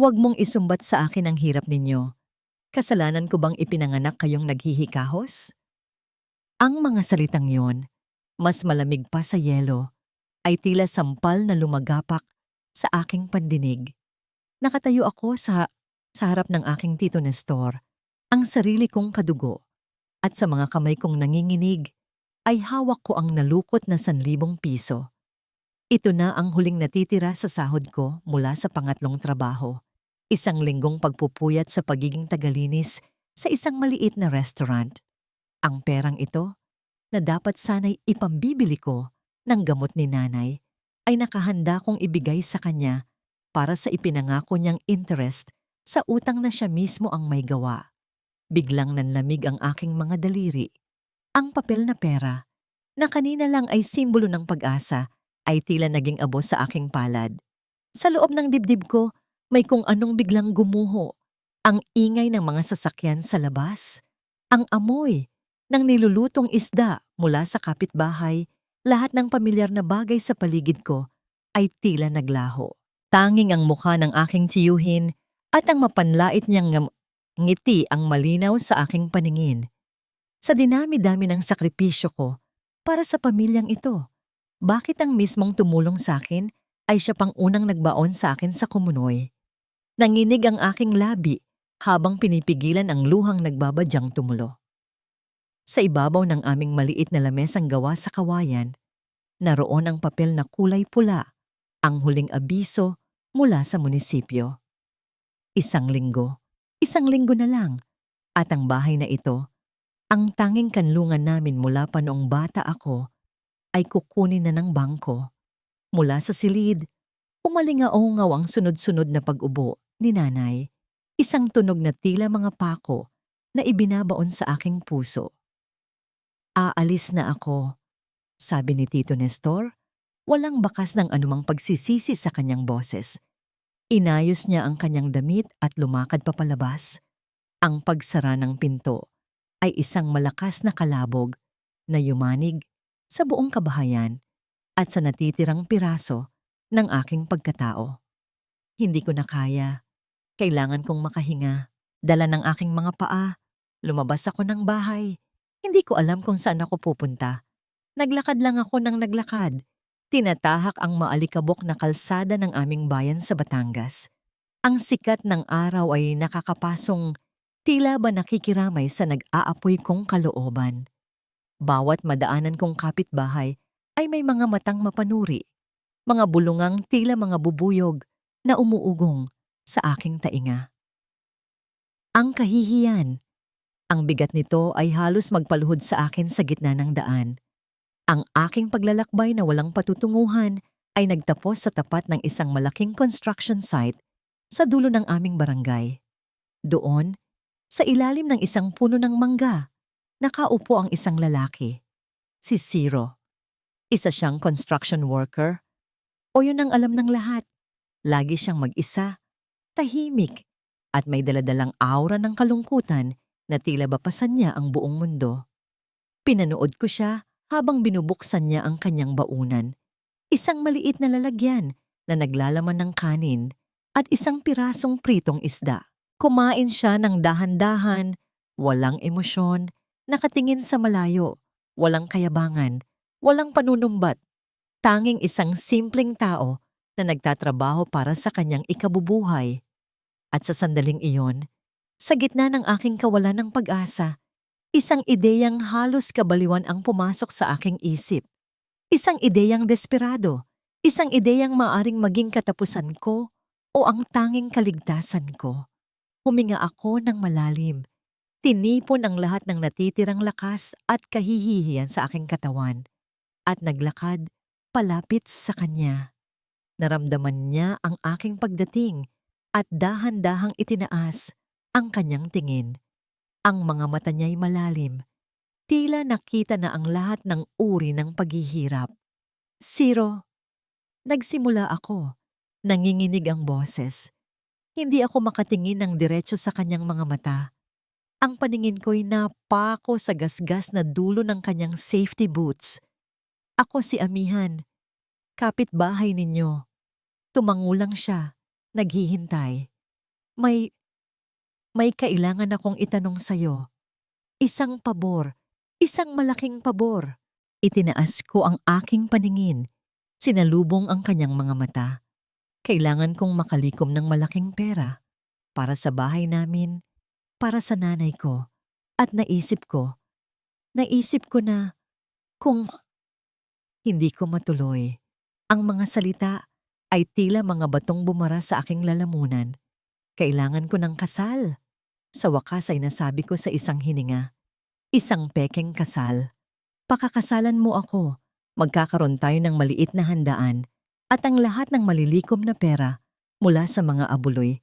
Huwag mong isumbat sa akin ang hirap ninyo. Kasalanan ko bang ipinanganak kayong naghihikahos? Ang mga salitang yon, mas malamig pa sa yelo, ay tila sampal na lumagapak sa aking pandinig. Nakatayo ako sa harap ng aking tito Nestor, ang sarili kong kadugo, at sa mga kamay kong nanginginig ay hawak ko ang nalukot na 1,000 piso. Ito na ang huling natitira sa sahod ko mula sa pangatlong trabaho. Isang linggong pagpupuyat sa pagiging tagalinis sa isang maliit na restaurant. Ang perang ito, na dapat sana'y ipambibili ko ng gamot ni nanay, ay nakahanda kong ibigay sa kanya para sa ipinangako niyang interest sa utang na siya mismo ang may gawa. Biglang nanlamig ang aking mga daliri. Ang papel na pera, na kanina lang ay simbolo ng pag-asa, ay tila naging abo sa aking palad. Sa loob ng dibdib ko, may kung anong biglang gumuho. Ang ingay ng mga sasakyan sa labas, ang amoy ng nilulutong isda mula sa kapitbahay, lahat ng pamilyar na bagay sa paligid ko ay tila naglaho. Tanging ang mukha ng aking tiyuhin at ang mapanlait niyang ngiti ang malinaw sa aking paningin. Sa dinami-dami ng sakripisyo ko para sa pamilyang ito, bakit ang mismong tumulong sa akin ay siya pang unang nagbaon sa akin sa kumunoy? Nanginig ang aking labi habang pinipigilan ang luhang nagbabadyang tumulo. Sa ibabaw ng aming maliit na lamesang gawa sa kawayan, naroon ang papel na kulay pula, ang huling abiso mula sa munisipyo. Isang linggo na lang, at ang bahay na ito, ang tanging kanlungan namin mula pa noong bata ako, ay kukunin na ng bangko. Mula sa silid, umalingaongaw ang sunod-sunod na pag-ubo ni nanay, isang tunog na tila mga pako na ibinabaon sa aking puso. Aalis na ako, sabi ni Tito Nestor, walang bakas ng anumang pagsisisi sa kanyang boses. Inayos niya ang kanyang damit at lumakad papalabas. Ang pagsara ng pinto ay isang malakas na kalabog na yumanig sa buong kabahayan at sa natitirang piraso ng aking pagkatao. Hindi ko na kaya. Kailangan kong makahinga. Dala ng aking mga paa. Lumabas ako ng bahay. Hindi ko alam kung saan ako pupunta. Naglakad lang ako ng naglakad. Tinatahak ang maalikabok na kalsada ng aming bayan sa Batangas. Ang sikat ng araw ay nakakapasong tila ba nakikiramay sa nag-aapoy kong kalooban. Bawat madaanan kong kapitbahay ay may mga matang mapanuri, mga bulungang tila mga bubuyog na umuugong sa aking tainga. Ang kahihiyan. Ang bigat nito ay halos magpaluhod sa akin sa gitna ng daan. Ang aking paglalakbay na walang patutunguhan ay nagtapos sa tapat ng isang malaking construction site sa dulo ng aming barangay. Doon, sa ilalim ng isang puno ng mangga, nakaupo ang isang lalaki, si Ciro. Isa siyang construction worker, o yun ang alam ng lahat. Lagi siyang mag-isa, tahimik, at may daladalang aura ng kalungkutan na tila bapasan niya ang buong mundo. Pinanood ko siya habang binubuksan niya ang kanyang baunan. Isang maliit na lalagyan na naglalaman ng kanin at isang pirasong pritong isda. Kumain siya ng dahan-dahan, walang emosyon, nakatingin sa malayo, walang kayabangan, walang panunumbat. Tanging isang simpleng tao na nagtatrabaho para sa kanyang ikabubuhay. At sa sandaling iyon, sa gitna ng aking kawalan ng pag-asa, isang ideyang halos kabaliwan ang pumasok sa aking isip. Isang ideyang desperado, isang ideyang maaring maging katapusan ko o ang tanging kaligtasan ko. Huminga ako ng malalim. Tinipon ang lahat ng natitirang lakas at kahihihiyan sa aking katawan at naglakad palapit sa kanya. Naramdaman niya ang aking pagdating at dahan-dahang itinaas ang kanyang tingin. Ang mga mata niya'y malalim. Tila nakita na ang lahat ng uri ng paghihirap. Ciro, nagsimula ako. Nanginginig ang boses. Hindi ako makatingin ng diretso sa kanyang mga mata. Ang paningin ko'y napako sa gasgas na dulo ng kanyang safety boots. Ako si Amihan, kapitbahay ninyo. Tumangulang siya, naghihintay. May, may kailangan akong itanong sa'yo. Isang pabor. Isang malaking pabor. Itinaas ko ang aking paningin. Sinalubong ang kanyang mga mata. Kailangan kong makalikom ng malaking pera para sa bahay namin, para sa nanay ko. At naisip ko na kung hindi ko matuloy, ang mga salita ay tila mga batong bumara sa aking lalamunan. Kailangan ko ng kasal. Sa wakas ay nasabi ko sa isang hininga, isang pekeng kasal. Pakakasalan mo ako, magkakaroon tayo ng maliit na handaan, at ang lahat ng malilikom na pera mula sa mga abuloy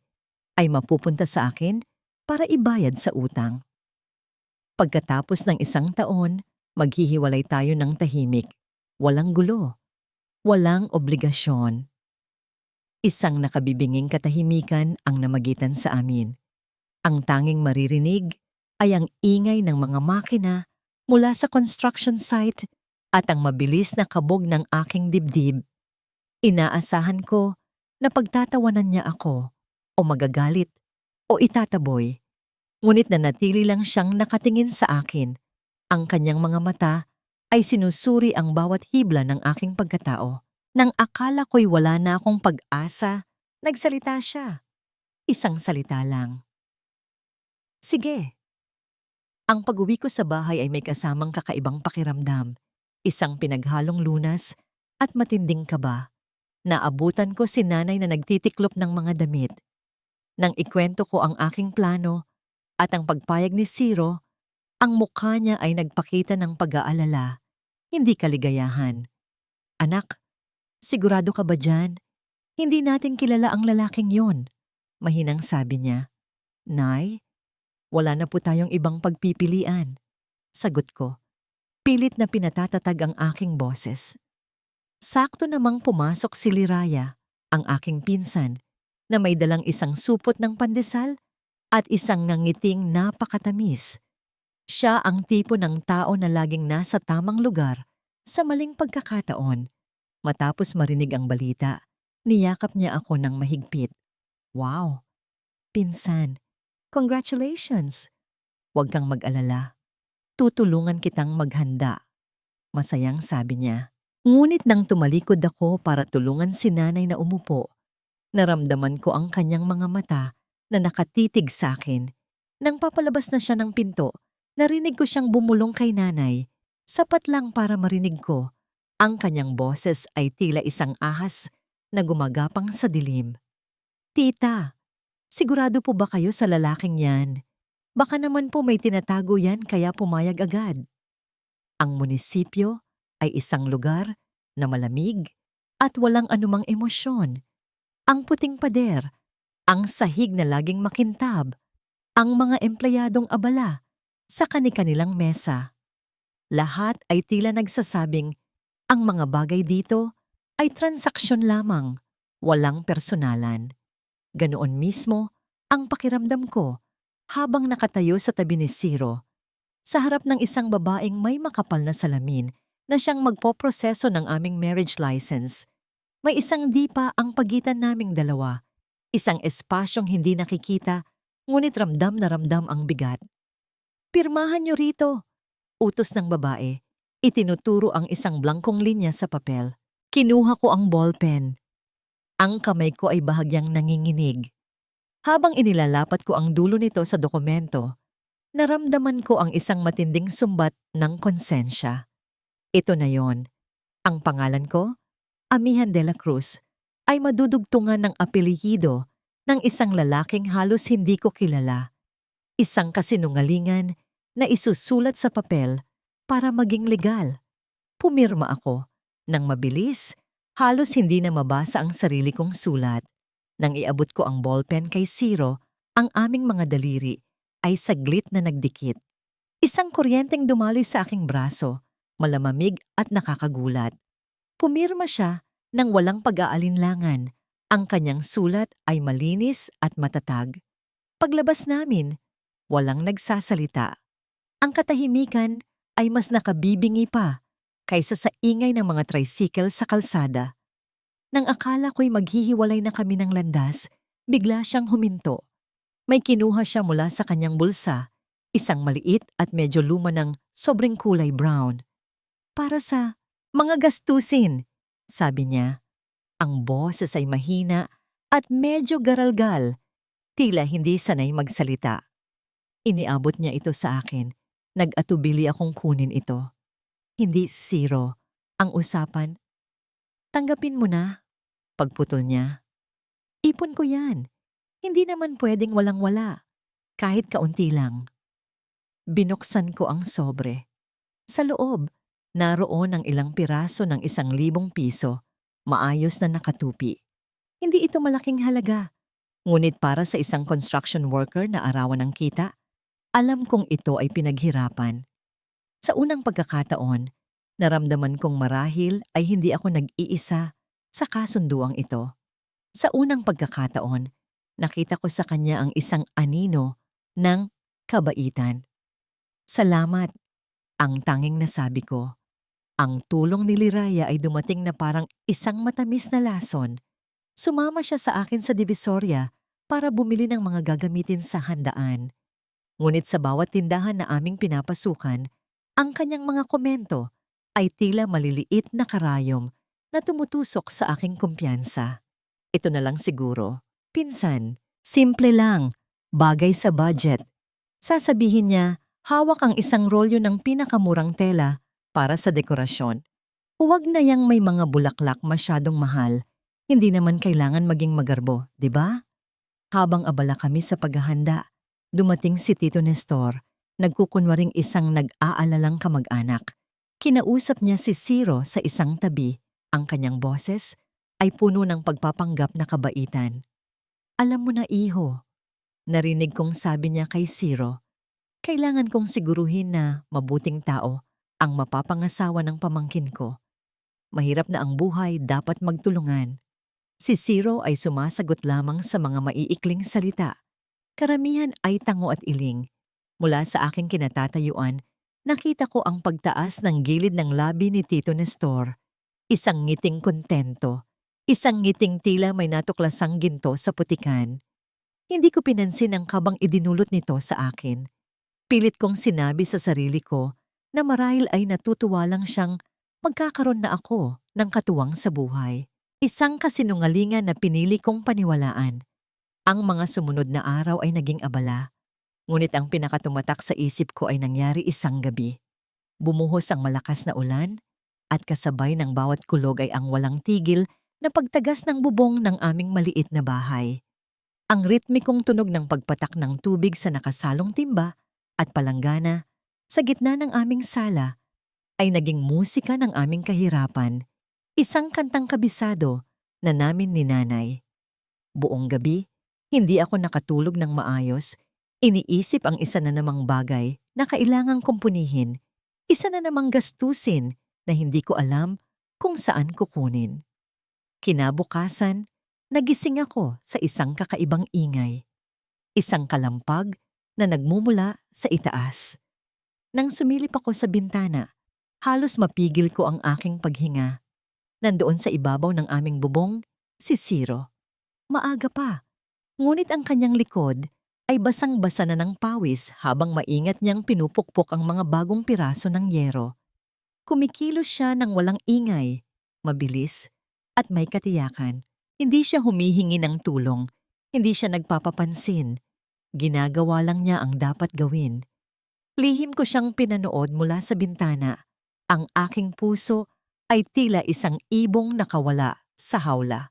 ay mapupunta sa akin para ibayad sa utang. Pagkatapos ng isang taon, maghihiwalay tayo ng tahimik. Walang gulo, walang obligasyon. Isang nakabibinging katahimikan ang namagitan sa amin. Ang tanging maririnig ay ang ingay ng mga makina mula sa construction site at ang mabilis na kabog ng aking dibdib. Inaasahan ko na pagtatawanan niya ako o magagalit o itataboy. Ngunit nanatili lang siyang nakatingin sa akin. Ang kanyang mga mata ay sinusuri ang bawat hibla ng aking pagkatao. Nang akala ko'y wala na akong pag-asa, nagsalita siya. Isang salita lang. Sige. Ang pag-uwi ko sa bahay ay may kasamang kakaibang pakiramdam. Isang pinaghalong lunas at matinding kaba. Naabutan ko si nanay na nagtitiklop ng mga damit. Nang ikwento ko ang aking plano at ang pagpayag ni Ciro, ang mukha niya ay nagpakita ng pag-aalala, hindi kaligayahan. Anak, sigurado ka ba dyan? Hindi natin kilala ang lalaking yon. Mahinang sabi niya. Nay, wala na po tayong ibang pagpipilian. Sagot ko. Pilit na pinatatatag ang aking boses. Sakto namang pumasok si Liraya, ang aking pinsan, na may dalang isang supot ng pandesal at isang nangiting napakatamis. Siya ang tipo ng tao na laging nasa tamang lugar sa maling pagkakataon. Matapos marinig ang balita, niyakap niya ako ng mahigpit. Wow! Pinsan, congratulations! Huwag kang mag-alala. Tutulungan kitang maghanda. Masayang sabi niya. Ngunit nang tumalikod ako para tulungan si nanay na umupo, naramdaman ko ang kanyang mga mata na nakatitig sa akin. Nang papalabas na siya ng pinto, narinig ko siyang bumulong kay nanay. Sapat lang para marinig ko. Ang kanyang boses ay tila isang ahas na gumagapang sa dilim. Tita, sigurado po ba kayo sa lalaking yan? Baka naman po may tinatago yan kaya pumayag agad. Ang munisipyo ay isang lugar na malamig at walang anumang emosyon. Ang puting pader, ang sahig na laging makintab, ang mga empleyadong abala sa kani-kanilang mesa. Lahat ay tila nagsasabing ang mga bagay dito ay transaksyon lamang, walang personalan. Ganoon mismo ang pakiramdam ko habang nakatayo sa tabi ni Ciro, sa harap ng isang babaeng may makapal na salamin na siyang magpoproseso ng aming marriage license. May isang dipa ang pagitan naming dalawa, isang espasyong hindi nakikita, ngunit ramdam na ramdam ang bigat. Pirmahan niyo rito, utos ng babae. Itinuturo ang isang blangkong linya sa papel. Kinuha ko ang ballpen. Ang kamay ko ay bahagyang nanginginig. Habang inilalapat ko ang dulo nito sa dokumento, naramdaman ko ang isang matinding sumbat ng konsensya. Ito na yon. Ang pangalan ko, Amihan de la Cruz, ay madudugtungan ng apelyido ng isang lalaking halos hindi ko kilala. Isang kasinungalingan na isusulat sa papel para maging legal. Pumirma ako. Nang mabilis, halos hindi na mabasa ang sarili kong sulat. Nang iabot ko ang ballpen kay Ciro, ang aming mga daliri ay saglit na nagdikit. Isang kuryenteng dumaloy sa aking braso, malamamig at nakakagulat. Pumirma siya nang walang pag-aalinlangan. Ang kanyang sulat ay malinis at matatag. Paglabas namin, walang nagsasalita. Ang katahimikan ay mas nakabibingi pa kaysa sa ingay ng mga tricycle sa kalsada. Nang akala ko'y maghihiwalay na kami ng landas, bigla siyang huminto. May kinuha siya mula sa kanyang bulsa, isang maliit at medyo luma ng sobrang kulay brown. Para sa mga gastusin, sabi niya. Ang boses ay mahina at medyo garalgal, tila hindi sanay magsalita. Iniabot niya ito sa akin. Nag-atubili akong kunin ito. Hindi zero. Ang usapan, tanggapin mo na. Pagputol niya. Ipon ko yan. Hindi naman pwedeng walang-wala. Kahit kaunti lang. Binuksan ko ang sobre. Sa loob, naroon ang ilang piraso ng 1,000 piso. Maayos na nakatupi. Hindi ito malaking halaga. Ngunit para sa isang construction worker na arawan ng kita, alam kong ito ay pinaghirapan. Sa unang pagkakataon, naramdaman kong marahil ay hindi ako nag-iisa sa kasunduang ito. Sa unang pagkakataon, nakita ko sa kanya ang isang anino ng kabaitan. Salamat, ang tanging nasabi ko. Ang tulong ni Liraya ay dumating na parang isang matamis na lason. Sumama siya sa akin sa Divisoria para bumili ng mga gagamitin sa handaan. Ngunit sa bawat tindahan na aming pinapasukan, ang kanyang mga komento ay tila maliliit na karayom na tumutusok sa aking kumpiyansa. Ito na lang siguro. Pinsan, simple lang, bagay sa budget. Sasabihin niya, hawak ang isang rolyo ng pinakamurang tela para sa dekorasyon. Huwag na yang may mga bulaklak masyadong mahal. Hindi naman kailangan maging magarbo, di ba? Habang abala kami sa paghahanda, dumating si Tito Nestor, nagkukunwaring isang nag-aalalang kamag-anak. Kinausap niya si Ciro sa isang tabi. Ang kanyang boses ay puno ng pagpapanggap na kabaitan. Alam mo na, iho, narinig kong sabi niya kay Ciro, kailangan kong siguruhin na mabuting tao ang mapapangasawa ng pamangkin ko. Mahirap na ang buhay, dapat magtulungan. Si Ciro ay sumasagot lamang sa mga maiikling salita. Karamihan ay tango at iling. Mula sa aking kinatatayuan, nakita ko ang pagtaas ng gilid ng labi ni Tito Nestor. Isang ngiting kontento. Isang ngiting tila may natuklasang ginto sa putikan. Hindi ko pinansin ang kabang idinulot nito sa akin. Pilit kong sinabi sa sarili ko na marahil ay natutuwa lang siyang magkakaroon na ako ng katuwang sa buhay. Isang kasinungalingan na pinili kong paniwalaan. Ang mga sumunod na araw ay naging abala. Ngunit ang pinakatumatak sa isip ko ay nangyari isang gabi. Bumuhos ang malakas na ulan at kasabay ng bawat kulog ay ang walang tigil na pagtagas ng bubong ng aming maliit na bahay. Ang ritmikong tunog ng pagpatak ng tubig sa nakasalong timba at palanggana sa gitna ng aming sala ay naging musika ng aming kahirapan, isang kantang kabisado na namin ni Nanay. Buong gabi, hindi ako nakatulog ng maayos, iniisip ang isa na namang bagay na kailangang kumpunihin, isa na namang gastusin na hindi ko alam kung saan kukunin. Kinabukasan, nagising ako sa isang kakaibang ingay, isang kalampag na nagmumula sa itaas. Nang sumilip ako sa bintana, halos mapigil ko ang aking paghinga. Nandoon sa ibabaw ng aming bubong, si Ciro. Maaga pa, ngunit ang kanyang likod ay basang-basa na ng pawis habang maingat niyang pinupukpok ang mga bagong piraso ng yero. Kumikilos siya ng walang ingay, mabilis, at may katiyakan. Hindi siya humihingi ng tulong, hindi siya nagpapapansin. Ginagawa lang niya ang dapat gawin. Lihim ko siyang pinanood mula sa bintana. Ang aking puso ay tila isang ibong nakawala sa hawla.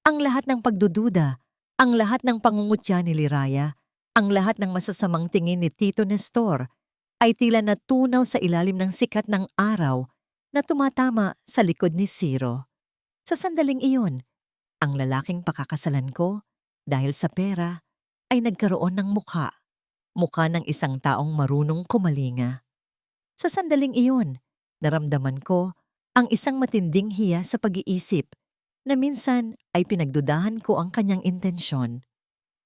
Ang lahat ng pagdududa, ang lahat ng pangungutya ni Liraya, ang lahat ng masasamang tingin ni Tito Nestor ay tila natunaw sa ilalim ng sikat ng araw na tumatama sa likod ni Ciro. Sa sandaling iyon, ang lalaking pakakasalan ko dahil sa pera ay nagkaroon ng mukha ng isang taong marunong kumalinga. Sa sandaling iyon, naramdaman ko ang isang matinding hiya sa pag-iisip na minsan ay pinagdudahan ko ang kanyang intensyon.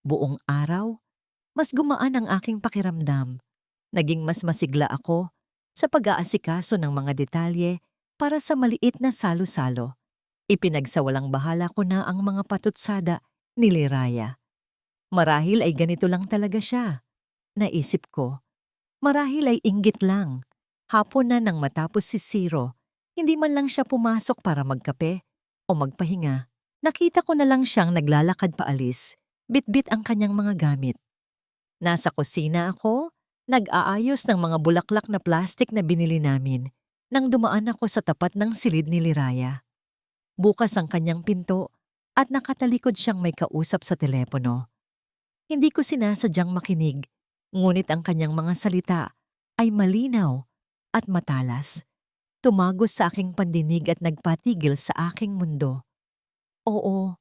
Buong araw, mas gumaan ang aking pakiramdam. Naging mas masigla ako sa pag-aasikaso ng mga detalye para sa maliit na salo-salo. Ipinagsawalang bahala ko na ang mga patutsada ni Liraya. Marahil ay ganito lang talaga siya. Naisip ko, marahil ay inggit lang. Hapon na nang matapos si Zero, hindi man lang siya pumasok para magkape o magpahinga. Nakita ko na lang siyang naglalakad paalis, bitbit ang kanyang mga gamit. Nasa kusina ako, nag-aayos ng mga bulaklak na plastik na binili namin nang dumaan ako sa tapat ng silid ni Liraya. Bukas ang kanyang pinto at nakatalikod siyang may kausap sa telepono. Hindi ko sinasadyang makinig, ngunit ang kanyang mga salita ay malinaw at matalas. Tumagos sa aking pandinig at nagpatigil sa aking mundo. Oo,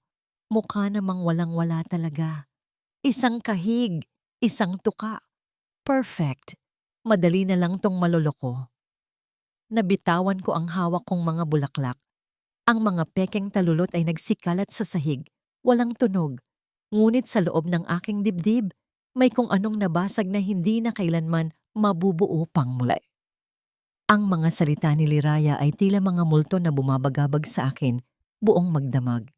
mukha namang walang-wala talaga. Isang kahig, isang tuka. Perfect. Madali na lang tong maloloko. Nabitawan ko ang hawak kong mga bulaklak. Ang mga pekeng talulot ay nagsikalat sa sahig, walang tunog. Ngunit sa loob ng aking dibdib, may kung anong nabasag na hindi na kailanman mabubuo pang muli. Ang mga salita ni Liraya ay tila mga multo na bumabagabag sa akin, buong magdamag.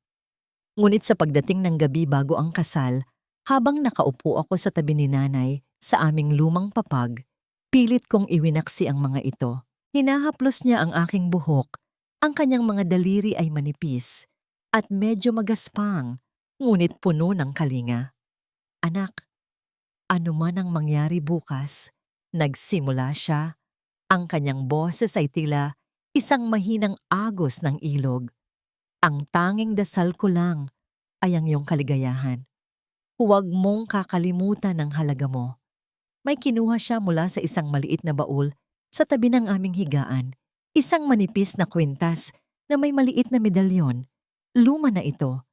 Ngunit sa pagdating ng gabi bago ang kasal, habang nakaupo ako sa tabi ni nanay sa aming lumang papag, pilit kong iwinaksi ang mga ito. Hinahaplos niya ang aking buhok, ang kanyang mga daliri ay manipis at medyo magaspang, ngunit puno ng kalinga. Anak, ano man ang mangyari bukas, nagsimula siya. Ang kanyang boses ay tila isang mahinang agos ng ilog. Ang tanging dasal ko lang ay ang iyong kaligayahan. Huwag mong kakalimutan ang halaga mo. May kinuha siya mula sa isang maliit na baul sa tabi ng aming higaan. Isang manipis na kwintas na may maliit na medalyon. Luma na ito.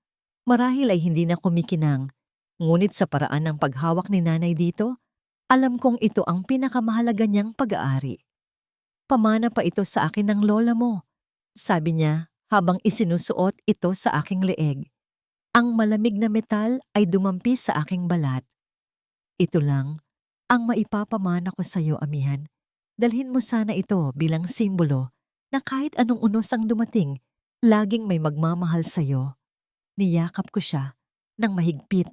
Marahil ay hindi na kumikinang. Ngunit sa paraan ng paghawak ni nanay dito, alam kong ito ang pinakamahalaga niyang pag-aari. Pamana pa ito sa akin ng lola mo, sabi niya habang isinusuot ito sa aking leeg. Ang malamig na metal ay dumampi sa aking balat. Ito lang ang maipapamana ko sa iyo, amihan. Dalhin mo sana ito bilang simbolo na kahit anong unos ang dumating, laging may magmamahal sa iyo. Niyakap ko siya ng mahigpit,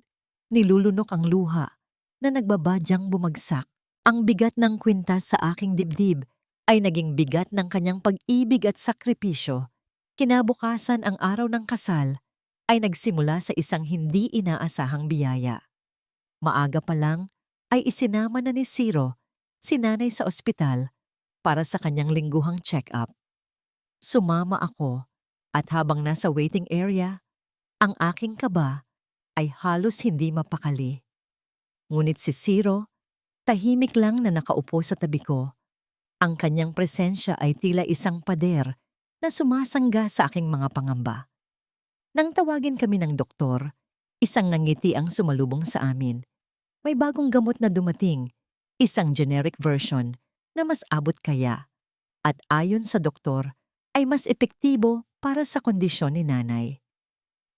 nilulunok ang luha na nagbabadyang bumagsak. Ang bigat ng kwintas sa aking dibdib ay naging bigat ng kanyang pag-ibig at sakripisyo. Kinabukasan ang araw ng kasal ay nagsimula sa isang hindi inaasahang biyaya. Maaga pa lang ay isinama na ni Zero si nanay sa ospital para sa kanyang lingguhang check-up. Sumama ako at habang nasa waiting area, ang aking kaba ay halos hindi mapakali. Ngunit si Zero, tahimik lang na nakaupo sa tabi ko. Ang kanyang presensya ay tila isang pader na sumasangga sa aking mga pangamba. Nang tawagin kami ng doktor, isang ngangiti ang sumalubong sa amin. May bagong gamot na dumating, isang generic version na mas abot kaya. At ayon sa doktor, ay mas epektibo para sa kondisyon ni nanay.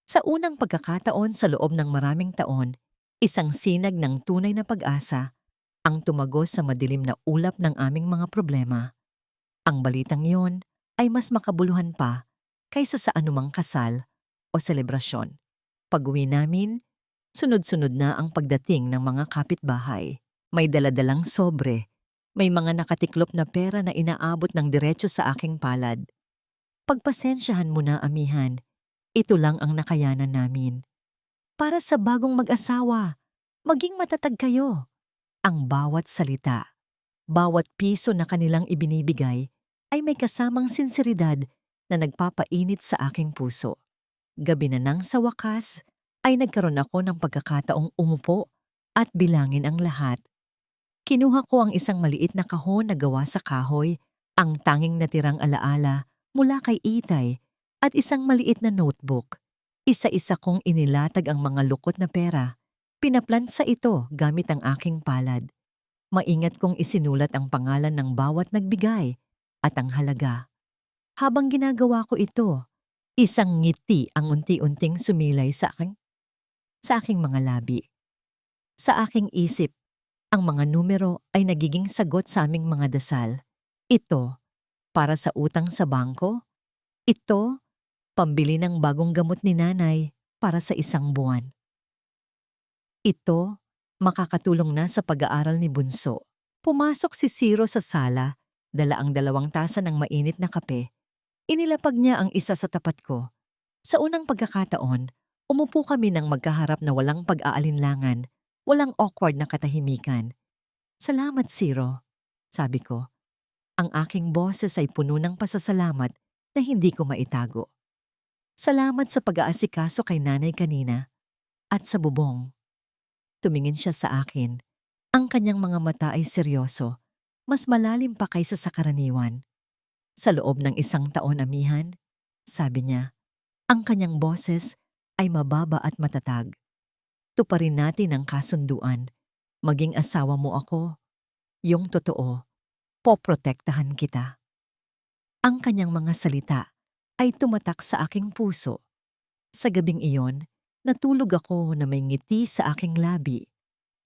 Sa unang pagkakataon sa loob ng maraming taon, isang sinag ng tunay na pag-asa ang tumagos sa madilim na ulap ng aming mga problema. Ang balitang yon ay mas makabuluhan pa kaysa sa anumang kasal o selebrasyon. Pag-uwi namin, sunod-sunod na ang pagdating ng mga kapitbahay. May daladalang sobre, may mga nakatiklop na pera na inaabot ng diretso sa aking palad. Pagpasensyahan mo na, amihan, ito lang ang nakayanan namin. Para sa bagong mag-asawa, maging matatag kayo. Ang bawat salita, bawat piso na kanilang ibinibigay ay may kasamang sinseridad na nagpapainit sa aking puso. Gabi na nang sa wakas ay nagkaroon ako ng pagkakataong umupo at bilangin ang lahat. Kinuha ko ang isang maliit na kahon na gawa sa kahoy, ang tanging natirang alaala mula kay Itay at isang maliit na notebook. Isa-isa kong inilatag ang mga lukot na pera. Pinaplansa ito gamit ang aking palad. Maingat kong isinulat ang pangalan ng bawat nagbigay at ang halaga. Habang ginagawa ko ito, isang ngiti ang unti-unting sumilay sa aking mga labi. Sa aking isip, ang mga numero ay nagiging sagot sa aming mga dasal. Ito, para sa utang sa bangko. Ito, pambili ng bagong gamot ni nanay para sa isang buwan. Ito, makakatulong na sa pag-aaral ni Bunso. Pumasok si Zero sa sala, dala ang 2 tasa ng mainit na kape. Inilapag niya ang isa sa tapat ko. Sa unang pagkakataon, umupo kami ng magkaharap na walang pag-aalinlangan, walang awkward na katahimikan. Salamat, Zero, sabi ko. Ang aking boses ay puno ng pasasalamat na hindi ko maitago. Salamat sa pag-aasikaso kay nanay kanina at sa bubong. Tumingin siya sa akin. Ang kanyang mga mata ay seryoso, mas malalim pa kaysa sa karaniwan. Sa loob ng 1 taon, amihan, sabi niya, ang kanyang boses ay mababa at matatag. Tuparin natin ang kasunduan. Maging asawa mo ako. Yung totoo, poprotektahan kita. Ang kanyang mga salita ay tumatak sa aking puso. Sa gabing iyon, natulog ako na may ngiti sa aking labi.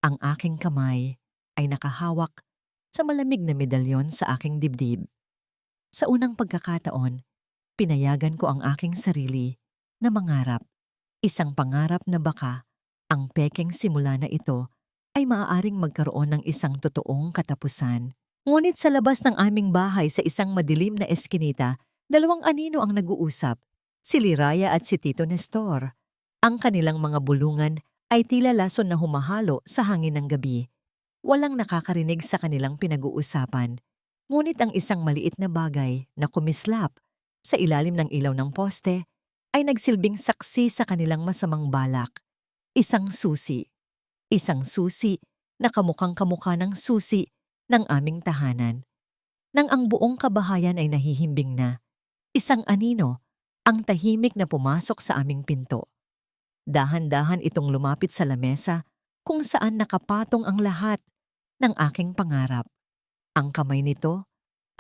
Ang aking kamay ay nakahawak sa malamig na medalyon sa aking dibdib. Sa unang pagkakataon, pinayagan ko ang aking sarili na mangarap. Isang pangarap na baka ang pekeng simula na ito ay maaaring magkaroon ng isang totoong katapusan. Ngunit sa labas ng aming bahay sa isang madilim na eskinita, 2 anino ang nag-uusap, si Liraya at si Tito Nestor. Ang kanilang mga bulungan ay tila lason na humahalo sa hangin ng gabi. Walang nakakarinig sa kanilang pinag-uusapan, ngunit ang isang maliit na bagay na kumislap sa ilalim ng ilaw ng poste ay nagsilbing saksi sa kanilang masamang balak. Isang susi. Isang susi na kamukhang-kamukha ng susi ng aming tahanan. Nang ang buong kabahayan ay nahihimbing na, isang anino ang tahimik na pumasok sa aming pinto. Dahan-dahan itong lumapit sa lamesa kung saan nakapatong ang lahat ng aking pangarap. Ang kamay nito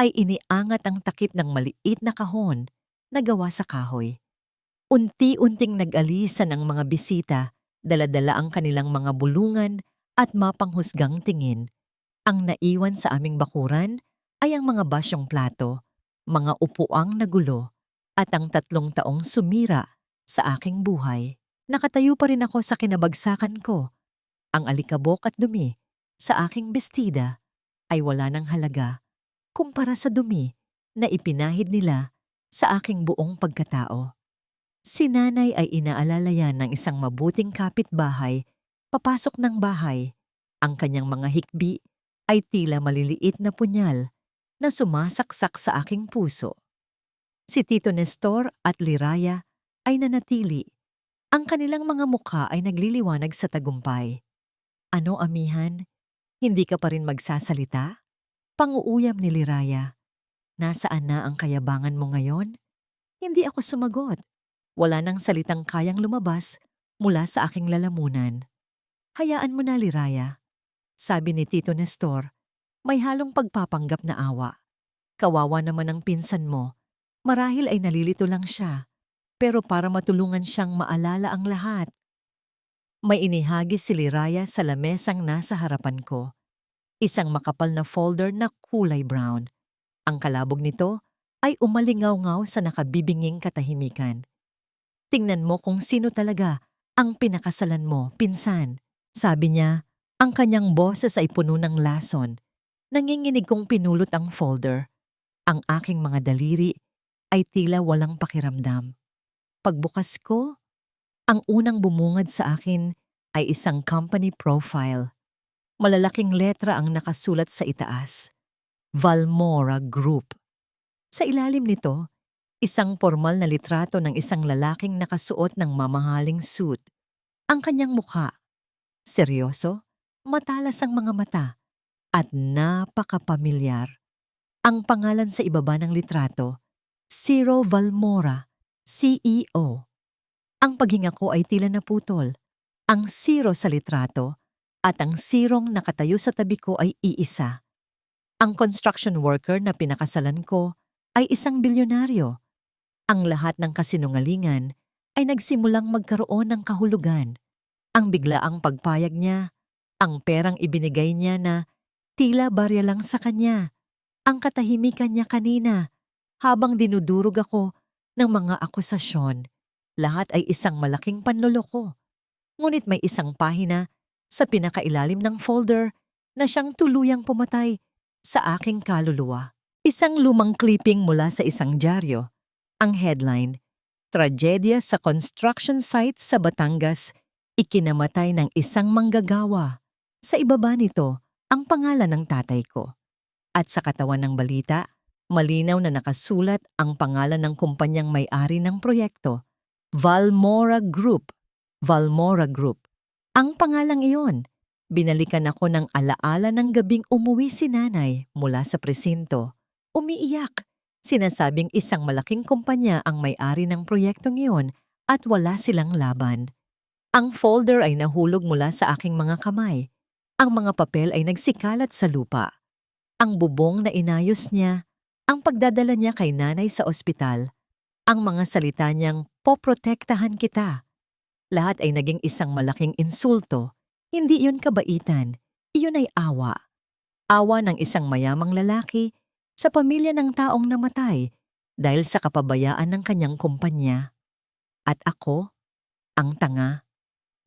ay iniangat ang takip ng maliit na kahon na gawa sa kahoy. Unti-unting nag-alisan ang mga bisita, dala-dala ang kanilang mga bulungan at mapanghusgang tingin. Ang naiwan sa aming bakuran ay ang mga basyong plato, mga upuang nagulo, at ang 3 taong sumira sa aking buhay. Nakatayo pa rin ako sa kinabagsakan ko. Ang alikabok at dumi sa aking bestida ay wala ng halaga kumpara sa dumi na ipinahid nila sa aking buong pagkatao. Si nanay ay inaalalayan ng isang mabuting kapitbahay papasok ng bahay. Ang kanyang mga hikbi ay tila maliliit na punyal na sumasaksak sa aking puso. Si Tito Nestor at Liraya ay nanatili. Ang kanilang mga mukha ay nagliliwanag sa tagumpay. Ano, amihan? Hindi ka pa rin magsasalita? Panguuyam ni Liraya. Nasaan na ang kayabangan mo ngayon? Hindi ako sumagot. Wala nang salitang kayang lumabas mula sa aking lalamunan. Hayaan mo na, Liraya. Sabi ni Tito Nestor, may halong pagpapanggap na awa. Kawawa naman ang pinsan mo. Marahil ay nalilito lang siya, pero para matulungan siyang maalala ang lahat. May inihagis si Liraya sa lamesang nasa harapan ko. Isang makapal na folder na kulay brown. Ang kalabog nito ay umalingaw-ngaw sa nakabibinging katahimikan. Tingnan mo kung sino talaga ang pinakasalan mo, pinsan. Sabi niya, ang kanyang boses ay puno ng lason. Nanginginig kong pinulot ang folder. Ang aking mga daliri ay tila walang pakiramdam. Pagbukas ko, ang unang bumungad sa akin ay isang company profile. Malalaking letra ang nakasulat sa itaas. Valmora Group. Sa ilalim nito, isang formal na litrato ng isang lalaking nakasuot ng mamahaling suit. Ang kanyang mukha, seryoso, matalas ang mga mata, at napakapamilyar. Ang pangalan sa ibaba ng litrato, Ciro Valmora, CEO. Ang paghinga ko ay tila naputol. Ang zero sa litrato at ang zerong nakatayo sa tabi ko ay iisa. Ang construction worker na pinakasalan ko ay isang bilyonaryo. Ang lahat ng kasinungalingan ay nagsimulang magkaroon ng kahulugan. Ang biglaang pagpayag niya, ang perang ibinigay niya na tila barya lang sa kanya, ang katahimikan niya kanina habang dinudurog ako ng mga akusasyon. Lahat ay isang malaking panloloko. Ngunit may isang pahina sa pinakailalim ng folder na siyang tuluyang pumatay sa aking kaluluwa. Isang lumang clipping mula sa isang dyaryo. Ang headline, Tragedya sa construction site sa Batangas, ikinamatay ng isang manggagawa. Sa ibaba nito, ang pangalan ng tatay ko. At sa katawan ng balita, malinaw na nakasulat ang pangalan ng kumpanyang may-ari ng proyekto, Valmora Group. Valmora Group. Ang pangalang iyon, binalikan ako ng alaala ng gabing umuwi si nanay mula sa presinto. Umiiyak. Sinasabing isang malaking kumpanya ang may-ari ng proyektong iyon at wala silang laban. Ang folder ay nahulog mula sa aking mga kamay. Ang mga papel ay nagsikalat sa lupa. Ang bubong na inayos niya, ang pagdadala niya kay nanay sa ospital, ang mga salita niyang poprotektahan kita. Lahat ay naging isang malaking insulto. Hindi iyon kabaitan, iyon ay awa. Awa ng isang mayamang lalaki sa pamilya ng taong namatay dahil sa kapabayaan ng kanyang kumpanya. At ako, ang tanga,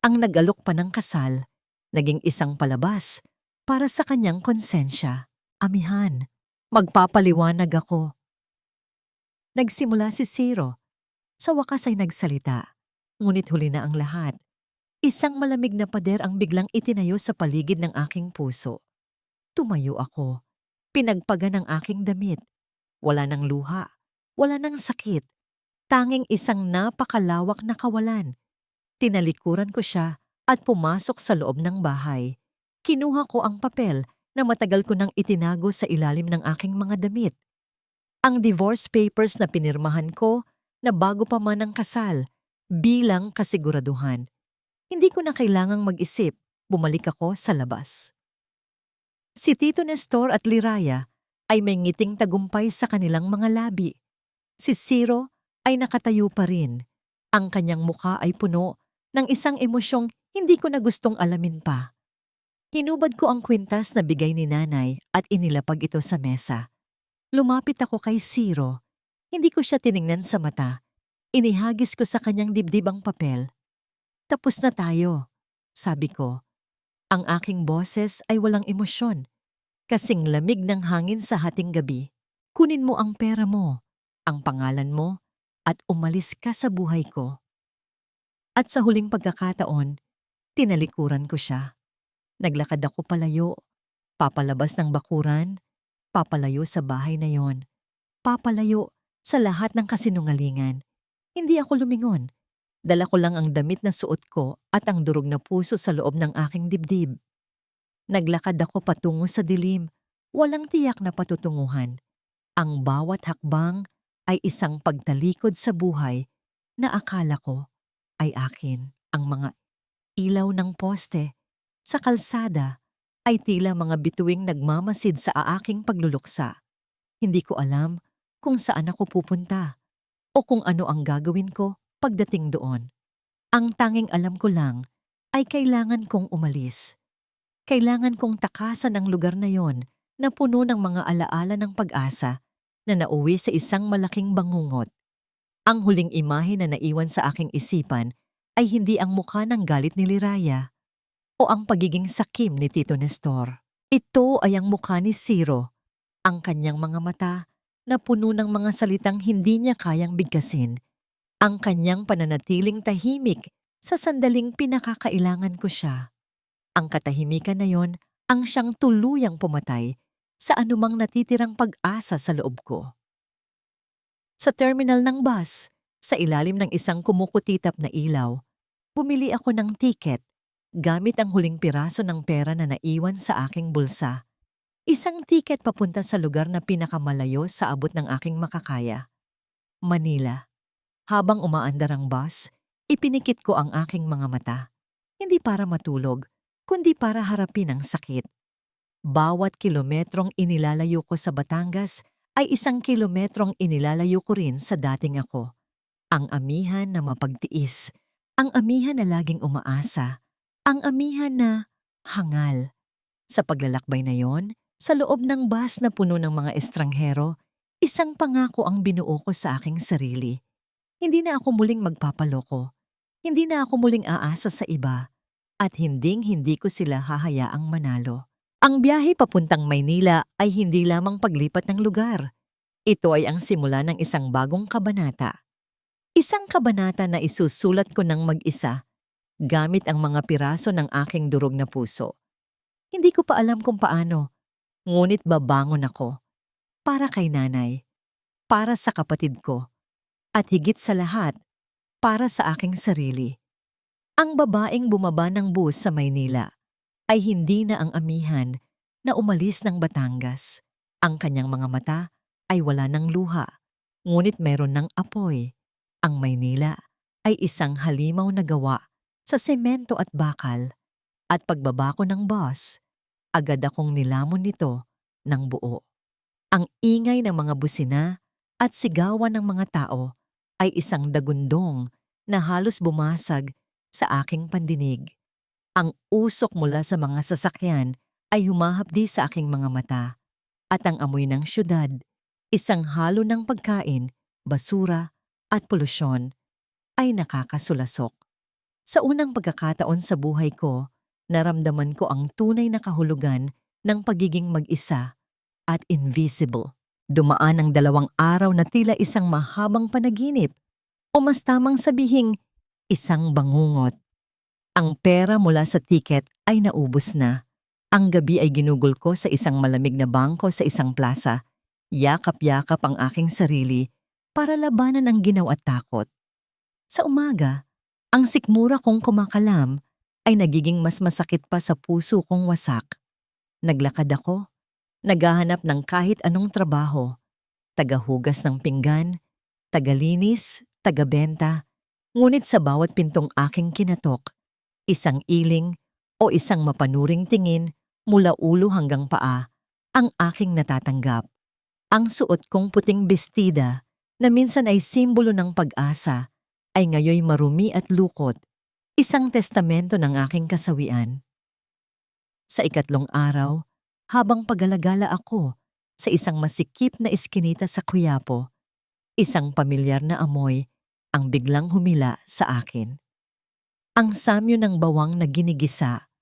ang nag-alok pa ng kasal, naging isang palabas para sa kanyang konsensya. Amihan, magpapaliwanag ako. Nagsimula si Zero. Sa wakas ay nagsalita, ngunit huli na ang lahat. Isang malamig na pader ang biglang itinayo sa paligid ng aking puso. Tumayo ako. Pinagpagan ang aking damit. Wala ng luha, wala ng sakit. Tanging isang napakalawak na kawalan. Tinalikuran ko siya at pumasok sa loob ng bahay. Kinuha ko ang papel na matagal ko nang itinago sa ilalim ng aking mga damit. Ang divorce papers na pinirmahan ko na bago pa man ang kasal, bilang kasiguraduhan. Hindi ko na kailangang mag-isip, bumalik ako sa labas. Si Tito Nestor at Liraya ay may ngiting tagumpay sa kanilang mga labi. Si Zero ay nakatayo pa rin. Ang kanyang mukha ay puno ng isang emosyong hindi ko na gustong alamin pa. Hinubad ko ang kwintas na bigay ni nanay at inilapag ito sa mesa. Lumapit ako kay Zero. Hindi ko siya tiningnan sa mata. Inihagis ko sa kanyang dibdib ang papel. Tapos na tayo, sabi ko. Ang aking boses ay walang emosyon. Kasing lamig ng hangin sa hating gabi. Kunin mo ang pera mo, ang pangalan mo, at umalis ka sa buhay ko. At sa huling pagkakataon, tinalikuran ko siya. Naglakad ako palayo, papalabas ng bakuran, papalayo sa bahay na yon, papalayo sa lahat ng kasinungalingan. Hindi ako lumingon. Dala ko lang ang damit na suot ko at ang durog na puso sa loob ng aking dibdib. Naglakad ako patungo sa dilim, walang tiyak na patutunguhan. Ang bawat hakbang ay isang pagtalikod sa buhay na akala ko ay akin. Ang mga ilaw ng poste sa kalsada ay tila mga bituing nagmamasid sa aking pagluluksa. Hindi ko alam kung saan ako pupunta o kung ano ang gagawin ko pagdating doon. Ang tanging alam ko lang ay kailangan kong umalis. Kailangan kong takasan ang lugar na yon na puno ng mga alaala ng pag-asa na nauwi sa isang malaking bangungot. Ang huling imahe na naiwan sa aking isipan ay hindi ang mukha ng galit ni Liraya o ang pagiging sakim ni Tito Nestor. Ito ay ang mukha ni Zero, ang kanyang mga mata na puno ng mga salitang hindi niya kayang bigkasin. Ang kanyang pananatiling tahimik sa sandaling pinakakailangan ko siya. Ang katahimikan na yon ang siyang tuluyang pumatay sa anumang natitirang pag-asa sa loob ko. Sa terminal ng bus, sa ilalim ng isang kumukutitap na ilaw, bumili ako ng tiket gamit ang huling piraso ng pera na naiwan sa aking bulsa. Isang tiket papunta sa lugar na pinakamalayo sa abot ng aking makakaya. Manila. Habang umaandar ang bus, ipinikit ko ang aking mga mata. Hindi para matulog, kundi para harapin ang sakit. Bawat kilometrong inilalayo ko sa Batangas ay isang kilometrong inilalayo ko rin sa dating ako. Ang amihan na mapagtiis, ang amihan na laging umaasa, ang amihan na hangal. Sa paglalakbay na yon, sa loob ng bus na puno ng mga estranghero, isang pangako ang binuo ko sa aking sarili. Hindi na ako muling magpapaloko. Hindi na ako muling aasa sa iba. at hinding-hindi ko sila hahayaang manalo. Ang biyahe papuntang Maynila ay hindi lamang paglipat ng lugar. Ito ay ang simula ng isang bagong kabanata. Isang kabanata na isusulat ko ng mag-isa gamit ang mga piraso ng aking durog na puso. Hindi ko pa alam kung paano, ngunit babangon ako. Para kay nanay, para sa kapatid ko, at higit sa lahat, para sa aking sarili. Ang babaeng bumaba ng bus sa Maynila ay hindi na ang amihan na umalis ng Batangas. Ang kanyang mga mata ay wala ng luha, ngunit meron ng apoy. Ang Maynila ay isang halimaw na gawa sa semento at bakal, at pagbaba ko ng bus, agad akong nilamon nito ng buo. Ang ingay ng mga busina at sigawan ng mga tao ay isang dagundong na halos bumasag sa aking pandinig. Ang usok mula sa mga sasakyan ay humahapdi sa aking mga mata, at ang amoy ng syudad, isang halo ng pagkain, basura at polusyon, ay nakakasulasok. Sa unang pagkakataon sa buhay ko, naramdaman ko ang tunay na kahulugan ng pagiging mag-isa at invisible. Dumaan ang 2 araw na tila isang mahabang panaginip, o mas tamang sabihing isang bangungot. Ang pera mula sa tiket ay naubos na. Ang gabi ay ginugol ko sa isang malamig na bangko sa isang plaza. Yakap-yakap ang aking sarili para labanan ang ginaw at takot. Sa umaga, ang sikmura kong kumakalam ay nagiging mas masakit pa sa puso kong wasak. Naglakad ako, naghahanap ng kahit anong trabaho, tagahugas ng pinggan, tagalinis, tagabenta, ngunit sa bawat pintong aking kinatok, isang iling o isang mapanuring tingin mula ulo hanggang paa ang aking natatanggap. Ang suot kong puting bestida na minsan ay simbolo ng pag-asa ay ngayoy marumi at lukot, isang testamento ng aking kasawian. Sa 3 araw, habang pagalagala ako sa isang masikip na iskinita sa Quiapo, isang pamilyar na amoy ang biglang humila sa akin. Ang samyo ng bawang na ginigisa,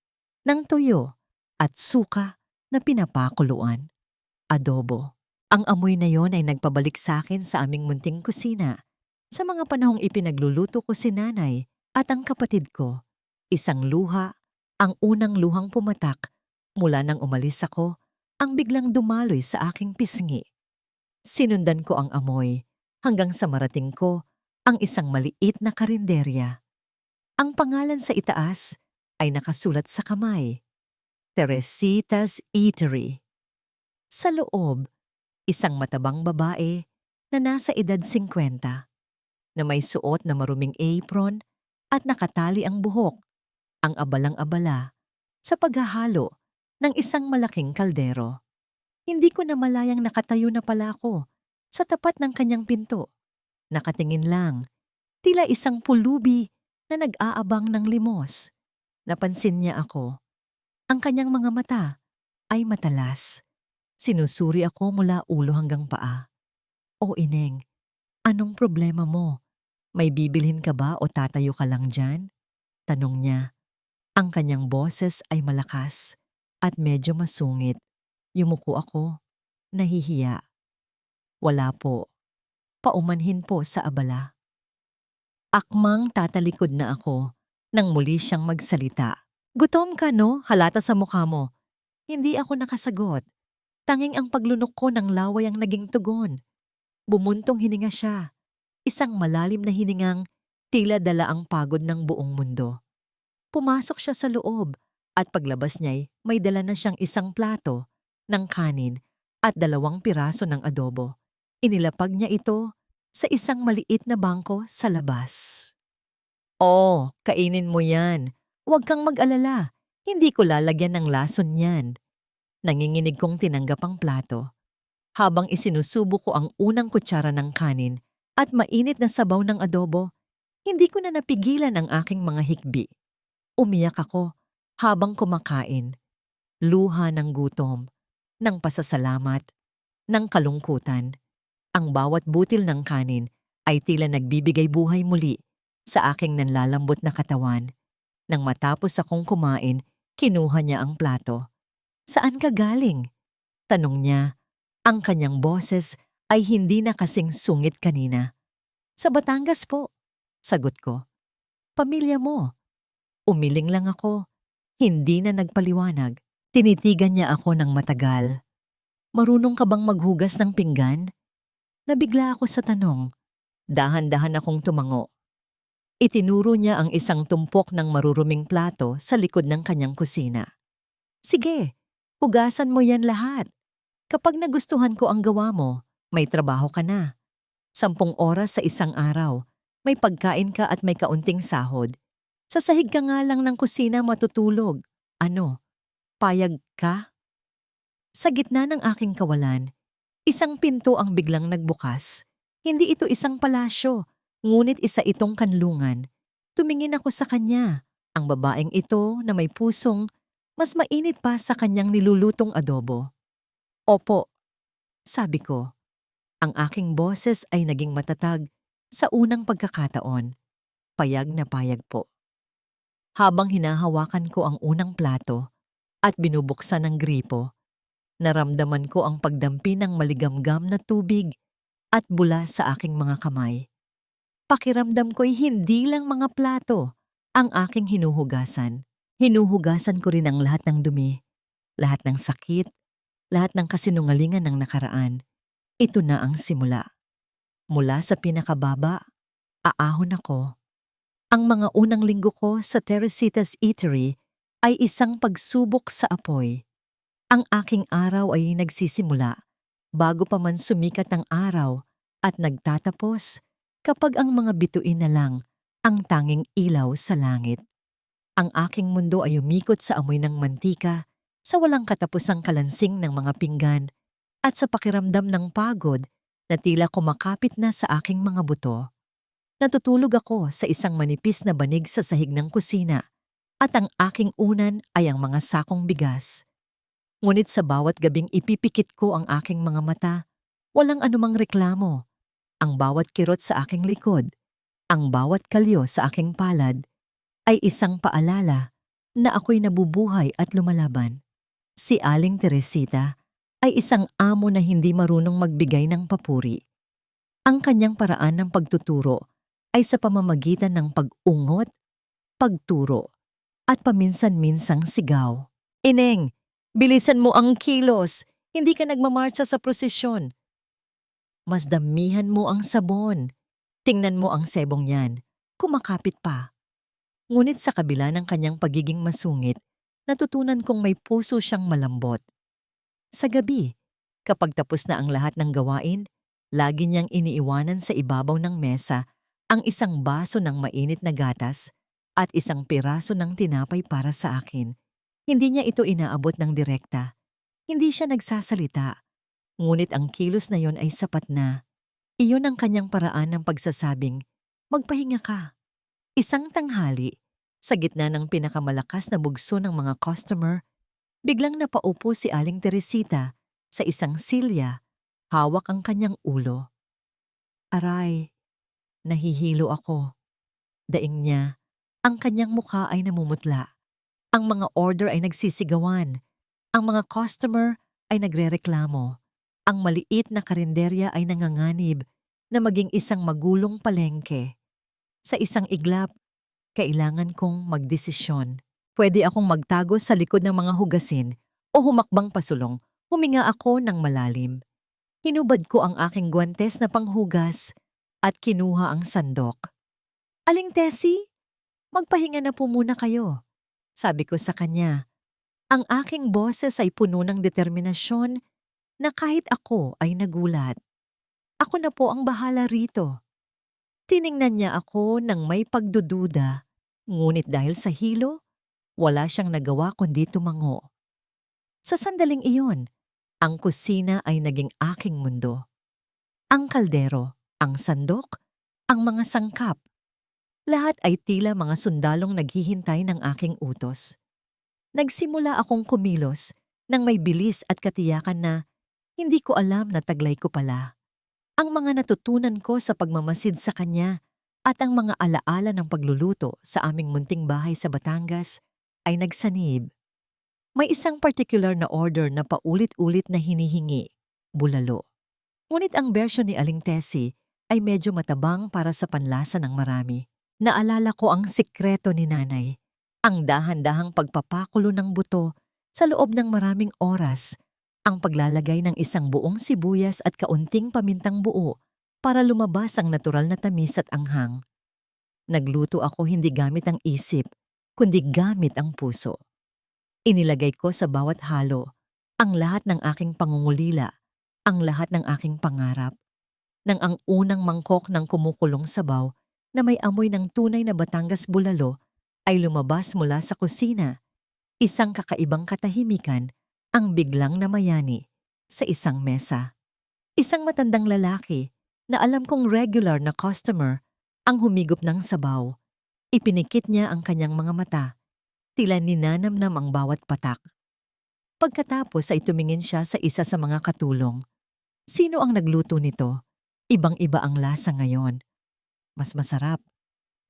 ng tuyo at suka na pinapakuluan. Adobo. Ang amoy na yon ay nagpabalik sa akin sa aming munting kusina, sa mga panahong ipinagluluto ko si nanay at ang kapatid ko. Isang luha, ang unang luhang pumatak mula nang umalis ako, ang biglang dumaloy sa aking pisngi. Sinundan ko ang amoy hanggang sa marating ko ang isang maliit na karinderya. Ang pangalan sa itaas ay nakasulat sa kamay, Teresita's Eatery. Sa loob, isang matabang babae na nasa edad 50, na may suot na maruming apron at nakatali ang buhok, ang abalang-abala sa paghahalo ng isang malaking kaldero. Hindi ko namalayang nakatayo na pala ako sa tapat ng kanyang pinto. Nakatingin lang, tila isang pulubi na nag-aabang ng limos. Napansin niya ako. Ang kanyang mga mata ay matalas. Sinusuri ako mula ulo hanggang paa. "O ineng, anong problema mo? May bibilhin ka ba o tatayo ka lang dyan?" Tanong niya. Ang kanyang boses ay malakas at medyo masungit. Yumuko ako, nahihiya. "Wala po. Paumanhin po sa abala." Akmang tatalikod na ako nang muli siyang magsalita. "Gutom ka, no? Halata sa mukha mo." Hindi ako nakasagot. Tanging ang paglunok ko ng laway ang naging tugon. Bumuntong hininga siya. Isang malalim na hiningang tila dala ang pagod ng buong mundo. Pumasok siya sa loob at paglabas niya'y may dala na siyang isang plato ng kanin at 2 piraso ng adobo. Inilapag niya ito sa isang maliit na bangko sa labas. "Oh, kainin mo yan. Huwag kang mag-alala. Hindi ko lalagyan ng lason yan." Nanginginig kong tinanggap ang plato, habang isinusubo ko ang unang kutsara ng kanin at mainit na sabaw ng adobo. Hindi ko na napigilan ang aking mga hikbi. Umiyak ako habang kumakain. Luha ng gutom, ng pasasalamat, ng kalungkutan. Ang bawat butil ng kanin ay tila nagbibigay buhay muli sa aking nanlalambot na katawan. Nang matapos akong kumain, kinuha niya ang plato. "Saan ka galing?" Tanong niya. Ang kanyang boses ay hindi na kasing sungit kanina. "Sa Batangas po," sagot ko. "Pamilya mo?" Umiling lang ako. Hindi na nagpaliwanag. Tinitigan niya ako ng matagal. "Marunong ka bang maghugas ng pinggan?" Nabigla ako sa tanong. Dahan-dahan akong tumango. Itinuro niya ang isang tumpok ng maruruming plato sa likod ng kanyang kusina. "Sige, hugasan mo yan lahat. Kapag nagustuhan ko ang gawa mo, may trabaho ka na. 10 oras sa isang araw. May pagkain ka at may kaunting sahod. Sa sahig ka nga lang ng kusina matutulog. Ano, payag ka?" Sa gitna ng aking kawalan, isang pinto ang biglang nagbukas. Hindi ito isang palasyo, ngunit isa itong kanlungan. Tumingin ako sa kanya. Ang babaeng ito na may pusong mas mainit pa sa kanyang nilulutong adobo. "Opo," sabi ko. Ang aking boses ay naging matatag sa unang pagkakataon. Payag na payag po. Habang hinahawakan ko ang unang plato at binubuksan ng gripo, naramdaman ko ang pagdampi ng maligamgam na tubig at bula sa aking mga kamay. Pakiramdam ko'y hindi lang mga plato ang aking hinuhugasan. Hinuhugasan ko rin ang lahat ng dumi, lahat ng sakit, lahat ng kasinungalingan ng nakaraan. Ito na ang simula. Mula sa pinakababa, aahon ako. Ang mga unang linggo ko sa Teresita's Eatery ay isang pagsubok sa apoy. Ang aking araw ay nagsisimula bago pa man sumikat ang araw at nagtatapos kapag ang mga bituin na lang ang tanging ilaw sa langit. Ang aking mundo ay umikot sa amoy ng mantika, sa walang katapusang kalansing ng mga pinggan at sa pakiramdam ng pagod na tila kumakapit na sa aking mga buto. Natutulog ako sa isang manipis na banig sa sahig ng kusina at ang aking unan ay ang mga sakong bigas. Ngunit sa bawat gabing ipipikit ko ang aking mga mata, walang anumang reklamo. Ang bawat kirot sa aking likod, ang bawat kalyo sa aking palad, ay isang paalala na ako'y nabubuhay at lumalaban. Si Aling Teresita ay isang amo na hindi marunong magbigay ng papuri. Ang kanyang paraan ng pagtuturo ay sa pamamagitan ng pag-ungot, pagturo, at paminsan-minsang sigaw. "Ineng, bilisan mo ang kilos! Hindi ka nagmamarcha sa prosesyon. Mas damihan mo ang sabon. Tingnan mo ang sebong yan. Kumakapit pa." Ngunit sa kabila ng kanyang pagiging masungit, natutunan kong may puso siyang malambot. Sa gabi, kapag tapos na ang lahat ng gawain, lagi niyang iniiwanan sa ibabaw ng mesa ang isang baso ng mainit na gatas at isang piraso ng tinapay para sa akin. Hindi niya ito inaabot ng direkta. Hindi siya nagsasalita. Ngunit ang kilos na yon ay sapat na. Iyon ang kanyang paraan ng pagsasabing, "Magpahinga ka." Isang tanghali, sa gitna ng pinakamalakas na bugso ng mga customer, biglang napaupo si Aling Teresita sa isang silya, hawak ang kanyang ulo. Aray, nahihilo ako. Daing niya, ang kanyang mukha ay namumutla. Ang mga order ay nagsisigawan. Ang mga customer ay nagrereklamo. Ang maliit na karinderya ay nanganganib na maging isang magulong palengke. Sa isang iglap, kailangan kong magdesisyon. Pwede akong magtago sa likod ng mga hugasin o humakbang pasulong. Huminga ako ng malalim. Hinubad ko ang aking guwantes na panghugas at kinuha ang sandok. "Aling Tessie, magpahinga na po muna kayo," sabi ko sa kanya. Ang aking boses ay puno ng determinasyon na kahit ako ay nagulat. "Ako na po ang bahala rito." Tiningnan niya ako ng may pagdududa, ngunit dahil sa hilo, wala siyang nagawa kundi tumango. Sa sandaling iyon, ang kusina ay naging aking mundo. Ang kaldero, ang sandok, ang mga sangkap, lahat ay tila mga sundalong naghihintay ng aking utos. Nagsimula akong kumilos nang may bilis at katiyakan na hindi ko alam na taglay ko pala. Ang mga natutunan ko sa pagmamasid sa kanya At ang mga alaala ng pagluluto sa aming munting bahay sa Batangas ay nagsanib. May isang particular na order na paulit-ulit na hinihingi, bulalo. Ngunit ang bersyon ni Aling Tessie ay medyo matabang para sa panlasa ng marami. Naalala ko ang sikreto ni nanay, ang dahan-dahang pagpapakulo ng buto sa loob ng maraming oras, ang paglalagay ng isang buong sibuyas at kaunting pamintang buo para lumabas ang natural na tamis at anghang. Nagluto ako hindi gamit ang isip, kundi gamit ang puso. Inilagay ko sa bawat halo ang lahat ng aking pangungulila, ang lahat ng aking pangarap. Nang ang unang mangkok ng kumukulong sabaw na may amoy ng tunay na Batangas bulalo ay lumabas mula sa kusina, isang kakaibang katahimikan ang biglang namayani sa isang mesa. Isang matandang lalaki na alam kong regular na customer ang humigop ng sabaw. Ipinikit niya ang kanyang mga mata, tila ninanamnam ang bawat patak. Pagkatapos ay tumingin siya sa isa sa mga katulong. Sino ang nagluto nito? Ibang-iba ang lasa ngayon. Mas masarap.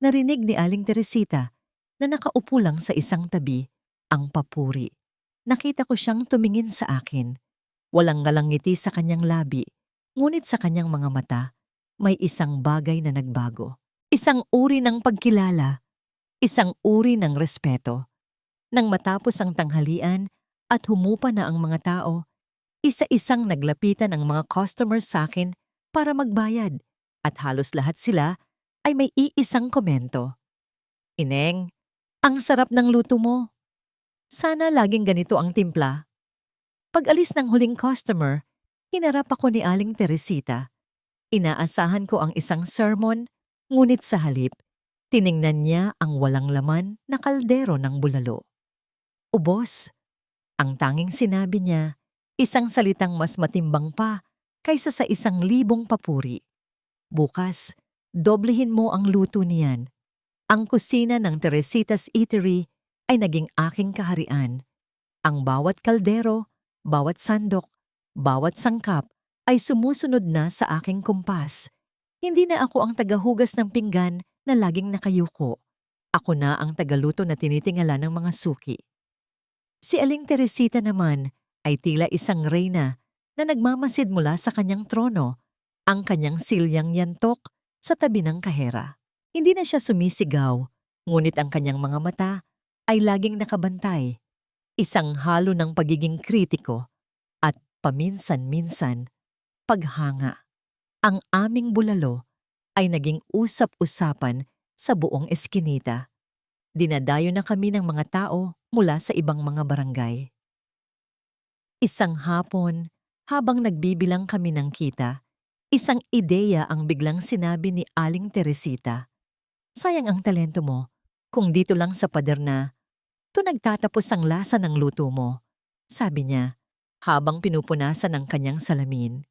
Narinig ni Aling Teresita na nakaupo lang sa isang tabi, ang papuri. Nakita ko siyang tumingin sa akin. Walang ngalang ngiti sa kanyang labi, ngunit sa kanyang mga mata, may isang bagay na nagbago. Isang uri ng pagkilala, isang uri ng respeto. Nang matapos ang tanghalian at humupa na ang mga tao, isa-isang naglapitan ang mga customers sa akin para magbayad at halos lahat sila ay may iisang komento. Ineng, ang sarap ng luto mo. Sana laging ganito ang timpla. Pag-alis ng huling customer, hinarap ako ni Aling Teresita. Inaasahan ko ang isang sermon, ngunit sa halip, tiningnan niya ang walang laman na kaldero ng bulalo. Ubos, ang tanging sinabi niya, isang salitang mas matimbang pa kaysa sa 1,000 papuri. Bukas, doblehin mo ang luto niyan. Ang kusina ng Teresita's Eatery ay naging aking kaharian. Ang bawat kaldero, bawat sandok, bawat sangkap ay sumusunod na sa aking kumpas. Hindi na ako ang tagahugas ng pinggan na laging nakayuko. Ako na ang tagaluto na tinitingala ng mga suki. Si Aling Teresita naman ay tila isang reyna na nagmamasid mula sa kanyang trono, ang kanyang silyang yantok sa tabi ng kahera. Hindi na siya sumisigaw, ngunit ang kanyang mga mata ay laging nakabantay, isang halo ng pagiging kritiko at paminsan-minsan paghanga. Ang aming bulalo ay naging usap-usapan sa buong eskinita. Dinadayo na kami ng mga tao mula sa ibang mga barangay. Isang hapon, habang nagbibilang kami ng kita, isang ideya ang biglang sinabi ni Aling Teresita. Sayang ang talento mo, kung dito lang sa pader na, to nagtatapos ang lasa ng luto mo, sabi niya, habang pinupunasan ang kanyang salamin.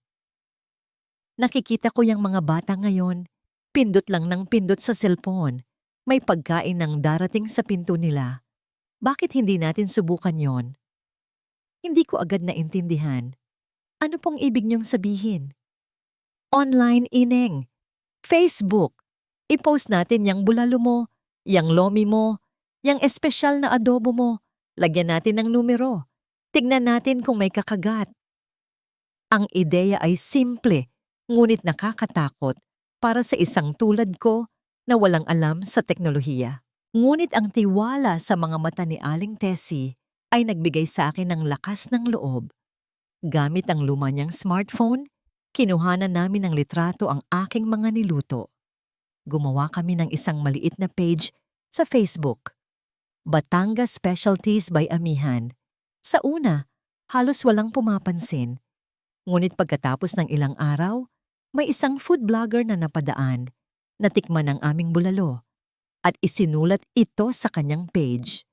Nakikita ko yung mga bata ngayon, pindot lang ng pindot sa cellphone, may pagkain ng darating sa pinto nila. Bakit hindi natin subukan yon? Hindi ko agad naintindihan. Ano pong ibig niyong sabihin? Online, Ineng. Facebook. I-post natin yang bulalo mo, yang lomi mo, yang espesyal na adobo mo. Lagyan natin ng numero. Tignan natin kung may kakagat. Ang ideya ay simple, ngunit nakakatakot para sa isang tulad ko na walang alam sa teknolohiya. Ngunit ang tiwala sa mga mata ni Aling Tessie ay nagbigay sa akin ng lakas ng loob. Gamit ang luma niyang smartphone, kinuhanan namin ng litrato ang aking mga niluto. Gumawa kami ng isang maliit na page sa Facebook. Batangas Specialties by Amihan. Sa una, halos walang pumapansin. Ngunit pagkatapos ng ilang araw, may isang food blogger na napadaan, natikman ang aming bulalo, at isinulat ito sa kanyang page.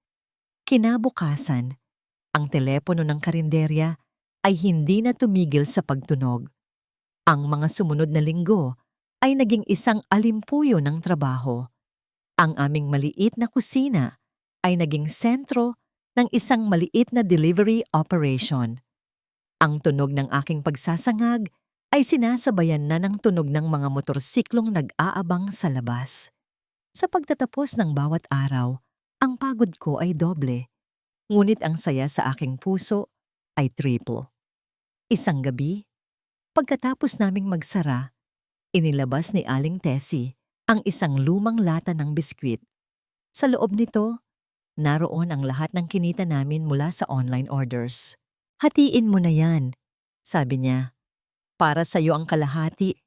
Kinabukasan, ang telepono ng karinderya ay hindi na tumigil sa pagtunog. Ang mga sumunod na linggo ay naging isang alimpuyo ng trabaho. Ang aming maliit na kusina ay naging sentro ng isang maliit na delivery operation. Ang tunog ng aking pagsasangag ay sinasabayan na ng tunog ng mga motorsiklong nag-aabang sa labas. Sa pagtatapos ng bawat araw, ang pagod ko ay doble, ngunit ang saya sa aking puso ay triple. Isang gabi, pagkatapos naming magsara, inilabas ni Aling Tessie ang isang lumang lata ng biskwit. Sa loob nito, naroon ang lahat ng kinita namin mula sa online orders. "Hatiin mo na yan," sabi niya. "Para sa'yo ang kalahati.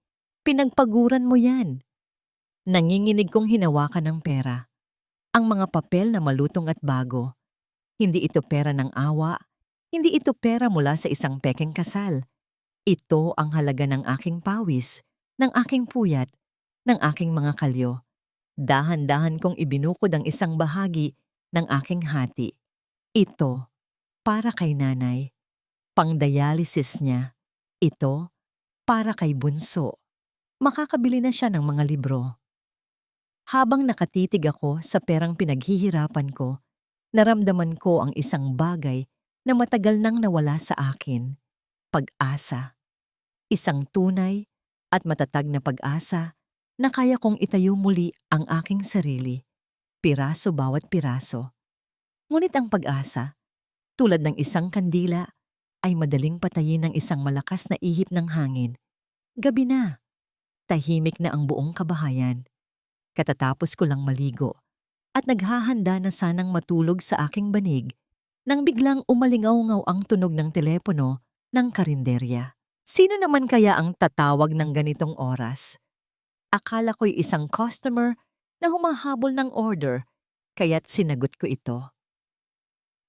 Pinagpaguran mo yan." Nanginginig kong hinawakan ng pera. Ang mga papel na malutong at bago. Hindi ito pera ng awa. Hindi ito pera mula sa isang pekeng kasal. Ito ang halaga ng aking pawis, ng aking puyat, ng aking mga kalyo. Dahan-dahan kong ibinukod ang isang bahagi ng aking hati. Ito, para kay nanay. Pang-dialysis niya. Ito, para kay bunso. Makakabili na siya ng mga libro. Habang nakatitig ako sa perang pinaghihirapan ko, naramdaman ko ang isang bagay na matagal nang nawala sa akin. Pag-asa. Isang tunay at matatag na pag-asa na kaya kong itayo muli ang aking sarili, piraso bawat piraso. Ngunit ang pag-asa, tulad ng isang kandila, ay madaling patayin ng isang malakas na ihip ng hangin. Gabi na. Tahimik na ang buong kabahayan. Katatapos ko lang maligo at naghahanda na sanang matulog sa aking banig nang biglang umalingaw-ngaw ang tunog ng telepono ng karinderya. Sino naman kaya ang tatawag ng ganitong oras? Akala ko'y isang customer na humahabol ng order, kaya't sinagot ko ito.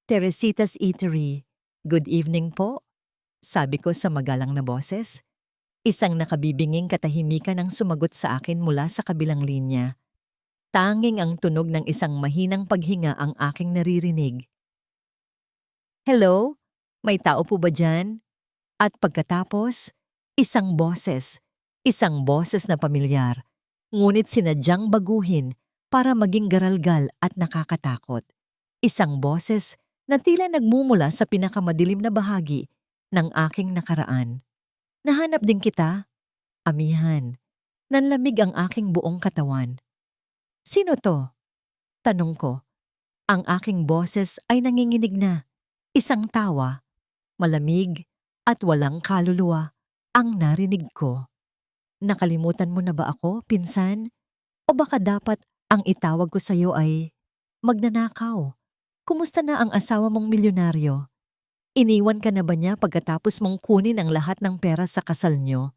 "Teresita's Eatery, good evening po," sabi ko sa magalang na boses. Isang nakabibinging katahimikan ang sumagot sa akin mula sa kabilang linya. Tanging ang tunog ng isang mahinang paghinga ang aking naririnig. "Hello? May tao po ba dyan?" At pagkatapos, isang boses na pamilyar, ngunit sinadyang baguhin para maging garalgal at nakakatakot. Isang boses na tila nagmumula sa pinakamadilim na bahagi ng aking nakaraan. "Nahanap din kita?" Amihan. Nanlamig ang aking buong katawan. "Sino to?" Tanong ko. Ang aking boses ay nanginginig na. Isang tawa, malamig at walang kaluluwa, ang narinig ko. "Nakalimutan mo na ba ako, pinsan? O baka dapat ang itawag ko sa'yo ay magnanakaw? Kumusta na ang asawa mong milyonaryo? Iniwan ka na ba niya pagkatapos mong kunin ang lahat ng pera sa kasal niyo?"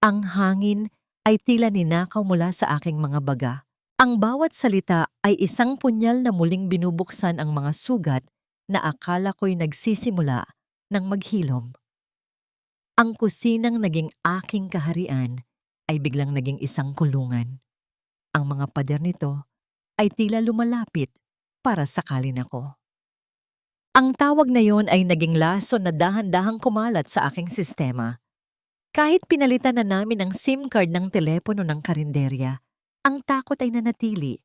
Ang hangin ay tila ninakaw mula sa aking mga baga. Ang bawat salita ay isang punyal na muling binubuksan ang mga sugat na akala ko'y nagsisimula ng maghilom. Ang kusinang naging aking kaharian ay biglang naging isang kulungan. Ang mga pader nito ay tila lumalapit para sakalin ako. Ang tawag na yon ay naging lason na dahan-dahang kumalat sa aking sistema. Kahit pinalitan na namin ang SIM card ng telepono ng karinderya, ang takot ay nanatili.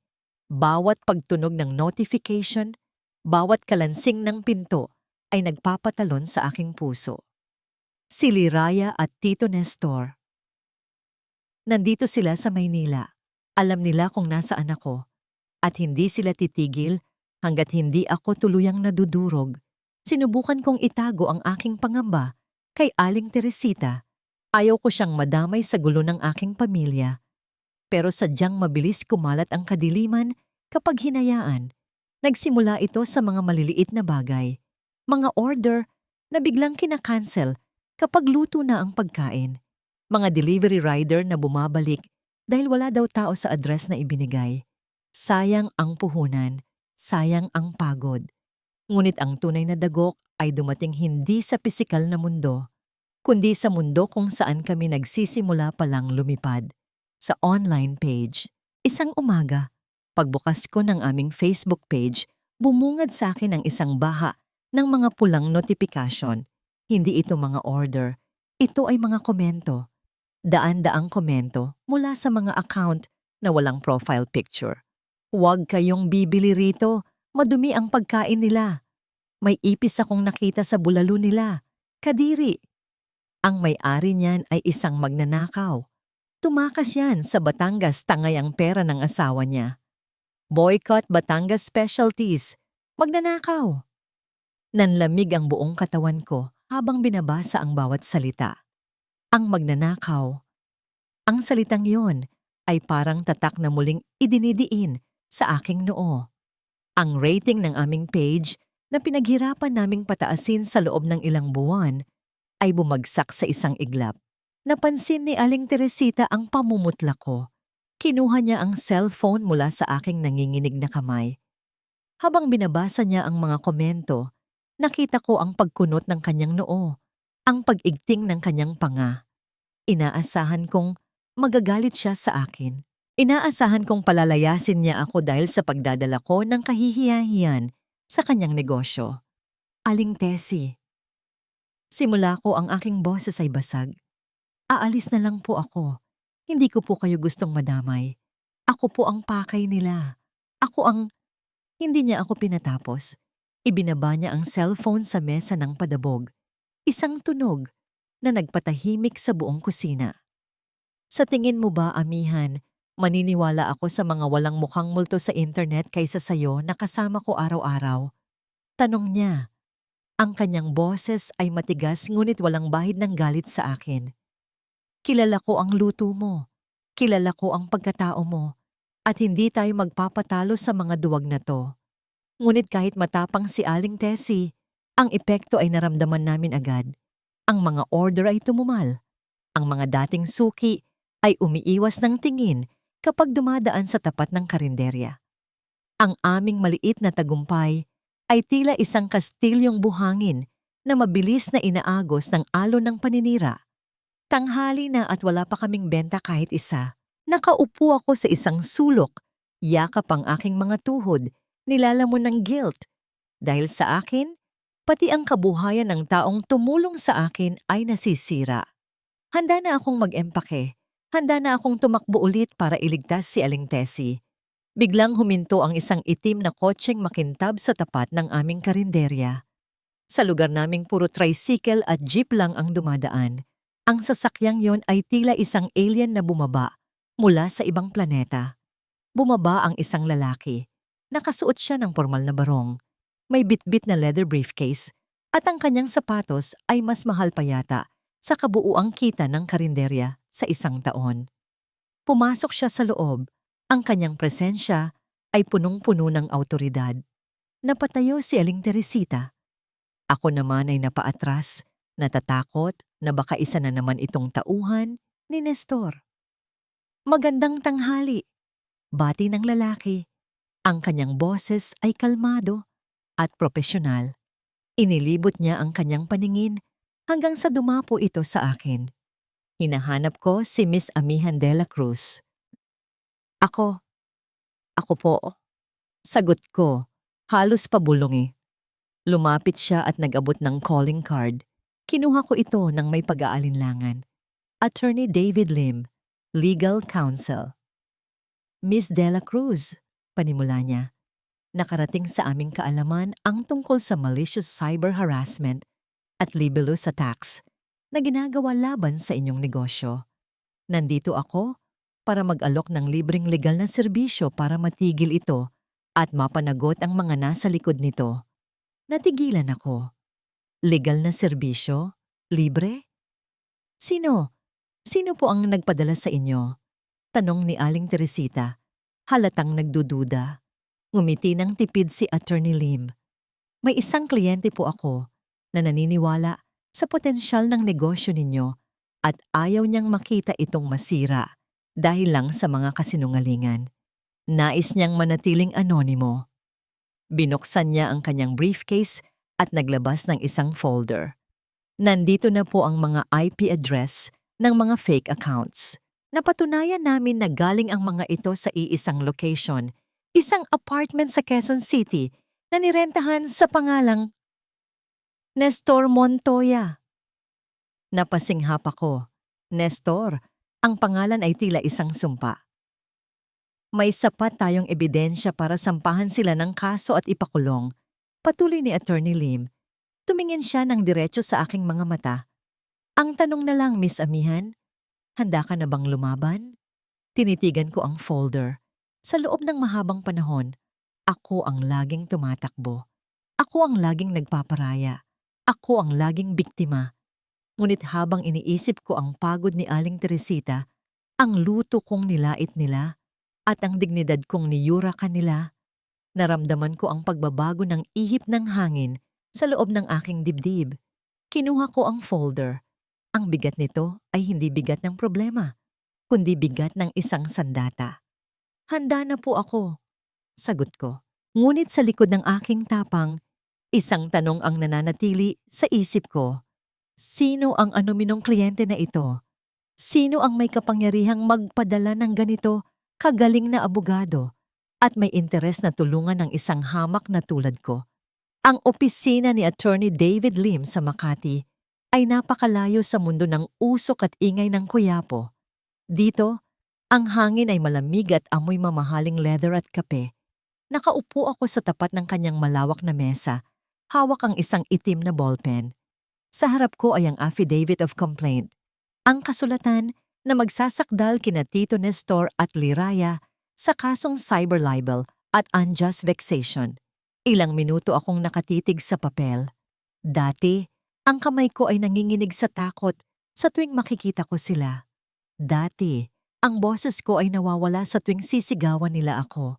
Bawat pagtunog ng notification, bawat kalansing ng pinto ay nagpapatalon sa aking puso. Si Liraya at Tito Nestor. Nandito sila sa Maynila. Alam nila kung nasaan ako. At hindi sila titigil hanggat hindi ako tuluyang nadudurog. Sinubukan kong itago ang aking pangamba kay Aling Teresita. Ayaw ko siyang madamay sa gulo ng aking pamilya. Pero sadyang mabilis kumalat ang kadiliman kapag hinayaan. Nagsimula ito sa mga maliliit na bagay. Mga order na biglang kinakancel kapag luto na ang pagkain. Mga delivery rider na bumabalik dahil wala daw tao sa address na ibinigay. Sayang ang puhunan, sayang ang pagod. Ngunit ang tunay na dagok ay dumating hindi sa pisikal na mundo, kundi sa mundo kung saan kami nagsisimula palang lumipad. Sa online page. Isang umaga, pagbukas ko ng aming Facebook page, bumungad sa akin ang isang baha ng mga pulang notification. Hindi ito mga order, ito ay mga komento. Daan-daang komento mula sa mga account na walang profile picture. "Huwag kayong bibili rito, madumi ang pagkain nila. May ipis akong nakita sa bulalo nila. Kadiri." Ang may-ari niyan ay isang magnanakaw. Tumakas yan sa Batangas tangay ang pera ng asawa niya. Boycott Batangas Specialties. Magnanakaw. Nanlamig ang buong katawan ko habang binabasa ang bawat salita. Ang magnanakaw. Ang salitang yon ay parang tatak na muling idinidiin sa aking noo. Ang rating ng aming page na pinaghirapan naming pataasin sa loob ng ilang buwan ay bumagsak sa isang iglap. Napansin ni Aling Teresita ang pamumutla ko. Kinuha niya ang cellphone mula sa aking nanginginig na kamay. Habang binabasa niya ang mga komento, nakita ko ang pagkunot ng kanyang noo, ang pag-igting ng kanyang panga. Inaasahan kong magagalit siya sa akin. Inaasahan kong palalayasin niya ako dahil sa pagdadala ko ng kahihiyahiyan sa kanyang negosyo. Aling Tessie. Simula ko ang aking boses ay basag. Aalis na lang po ako. Hindi ko po kayo gustong madamay. Ako po ang pakay nila. Ako ang... Hindi niya ako pinatapos. Ibinaba niya ang cellphone sa mesa ng padabog. Isang tunog na nagpatahimik sa buong kusina. Sa tingin mo ba, amihan, maniniwala ako sa mga walang mukhang multo sa internet kaysa sayo na kasama ko araw-araw? Tanong niya. Ang kanyang boses ay matigas ngunit walang bahid ng galit sa akin. Kilala ko ang luto mo. Kilala ko ang pagkatao mo. At hindi tayo magpapatalo sa mga duwag na to. Ngunit kahit matapang si Aling Tessie, ang epekto ay naramdaman namin agad. Ang mga order ay tumumal. Ang mga dating suki ay umiiwas ng tingin kapag dumadaan sa tapat ng karinderya. Ang aming maliit na tagumpay ay tila isang kastilyong buhangin na mabilis na inaagos ng alon ng paninira. Tanghali na at wala pa kaming benta kahit isa. Nakaupo ako sa isang sulok, yakap ang aking mga tuhod, nilalamon ng guilt. Dahil sa akin, pati ang kabuhayan ng taong tumulong sa akin ay nasisira. Handa na akong mag-empake. Handa na akong tumakbo ulit para iligtas si Aling Tessie. Biglang huminto ang isang itim na kotseng makintab sa tapat ng aming karinderya. Sa lugar naming puro tricycle at jeep lang ang dumadaan. Ang sasakyang yon ay tila isang alien na bumaba mula sa ibang planeta. Bumaba ang isang lalaki. Nakasuot siya ng formal na barong. May bitbit na leather briefcase at ang kanyang sapatos ay mas mahal pa yata sa kabuuang kita ng karinderya sa isang taon. Pumasok siya sa loob. Ang kanyang presensya ay punong-puno ng awtoridad. Napatayo si Aling Teresita. Ako naman ay napaatras, natatakot na baka isa na naman itong tauhan ni Nestor. Magandang tanghali, bati ng lalaki. Ang kanyang boses ay kalmado at propesyonal. Inilibot niya ang kanyang paningin hanggang sa dumapo ito sa akin. Hinahanap ko si Miss Amihan de la Cruz. Ako po. Sagot ko, halos pabulong eh. Lumapit siya at nag-abot ng calling card. Kinuha ko ito ng may pag-aalinlangan. Attorney David Lim, Legal Counsel. Miss de la Cruz, panimula niya. Nakarating sa aming kaalaman ang tungkol sa malicious cyber harassment at libelous attacks na ginagawa laban sa inyong negosyo. Nandito ako para mag-alok ng libreng legal na serbisyo para matigil ito at mapanagot ang mga nasa likod nito. Natigilan ako. Legal na serbisyo? Libre? Sino? Sino po ang nagpadala sa inyo? Tanong ni Aling Teresita. Halatang nagdududa. Ngumiti ng tipid si Attorney Lim. May isang kliyente po ako na naniniwala sa potensyal ng negosyo ninyo at ayaw niyang makita itong masira dahil lang sa mga kasinungalingan. Nais niyang manatiling anonimo. Binuksan niya ang kanyang briefcase at naglabas ng isang folder. Nandito na po ang mga IP address ng mga fake accounts. Napatunayan namin na galing ang mga ito sa iisang location, isang apartment sa Quezon City na nirentahan sa pangalang Nestor Montoya. Napasinghap ako. Nestor, ang pangalan ay tila isang sumpa. May sapat tayong ebidensya para sampahan sila ng kaso at ipakulong. Patuloy ni Attorney Lim. Tumingin siya ng diretso sa aking mga mata. Ang tanong na lang, Miss Amihan, handa ka na bang lumaban? Tinitigan ko ang folder. Sa loob ng mahabang panahon, ako ang laging tumatakbo. Ako ang laging nagpaparaya. Ako ang laging biktima. Ngunit habang iniisip ko ang pagod ni Aling Teresita, ang luto kong nilait nila, at ang dignidad kong niyurakan nila, naramdaman ko ang pagbabago ng ihip ng hangin sa loob ng aking dibdib. Kinuha ko ang folder. Ang bigat nito ay hindi bigat ng problema, kundi bigat ng isang sandata. Handa na po ako, sagot ko. Ngunit sa likod ng aking tapang, isang tanong ang nananatili sa isip ko. Sino ang anominong kliyente na ito? Sino ang may kapangyarihang magpadala ng ganito kagaling na abogado at may interes na tulungan ng isang hamak na tulad ko? Ang opisina ni Attorney David Lim sa Makati ay napakalayo sa mundo ng usok at ingay ng Quiapo. Dito, ang hangin ay malamig at amoy mamahaling leather at kape. Nakaupo ako sa tapat ng kanyang malawak na mesa, hawak ang isang itim na ballpen. Sa harap ko ay ang affidavit of complaint, ang kasulatan na magsasakdal kina Tito Nestor at Liraya sa kasong cyber libel at unjust vexation. Ilang minuto akong nakatitig sa papel. Dati, ang kamay ko ay nanginginig sa takot sa tuwing makikita ko sila. Dati, ang boses ko ay nawawala sa tuwing sisigawan nila ako.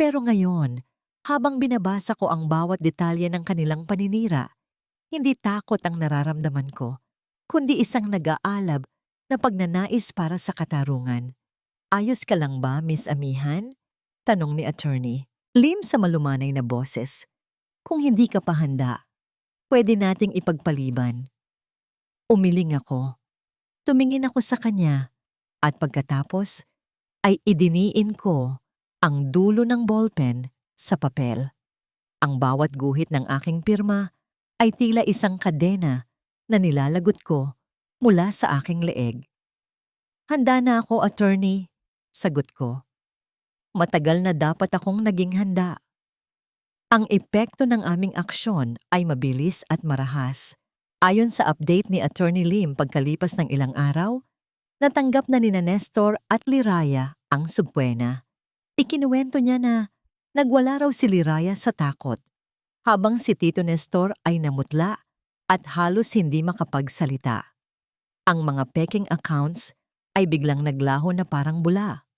Pero ngayon, habang binabasa ko ang bawat detalye ng kanilang paninira, hindi takot ang nararamdaman ko, kundi isang nag-aalab na pagnanais para sa katarungan. Ayos ka lang ba, Miss Amihan? Tanong ni attorney. Lim sa malumanay na boses. Kung hindi ka pa handa, pwede nating ipagpaliban. Umiling ako. Tumingin ako sa kanya at pagkatapos ay idiniin ko ang dulo ng ballpen sa papel. Ang bawat guhit ng aking pirma ay tila isang kadena na nilalagot ko mula sa aking leeg. Handa na ako, attorney, sagot ko. Matagal na dapat akong naging handa. Ang epekto ng aming aksyon ay mabilis at marahas. Ayon sa update ni Attorney Lim pagkalipas ng ilang araw, natanggap na nina Nestor at Liraya ang subpwena. Ikinuwento niya na nagwala raw si Liraya sa takot, habang si Tito Nestor ay namutla at halos hindi makapagsalita. Ang mga peking accounts ay biglang naglaho na parang bula.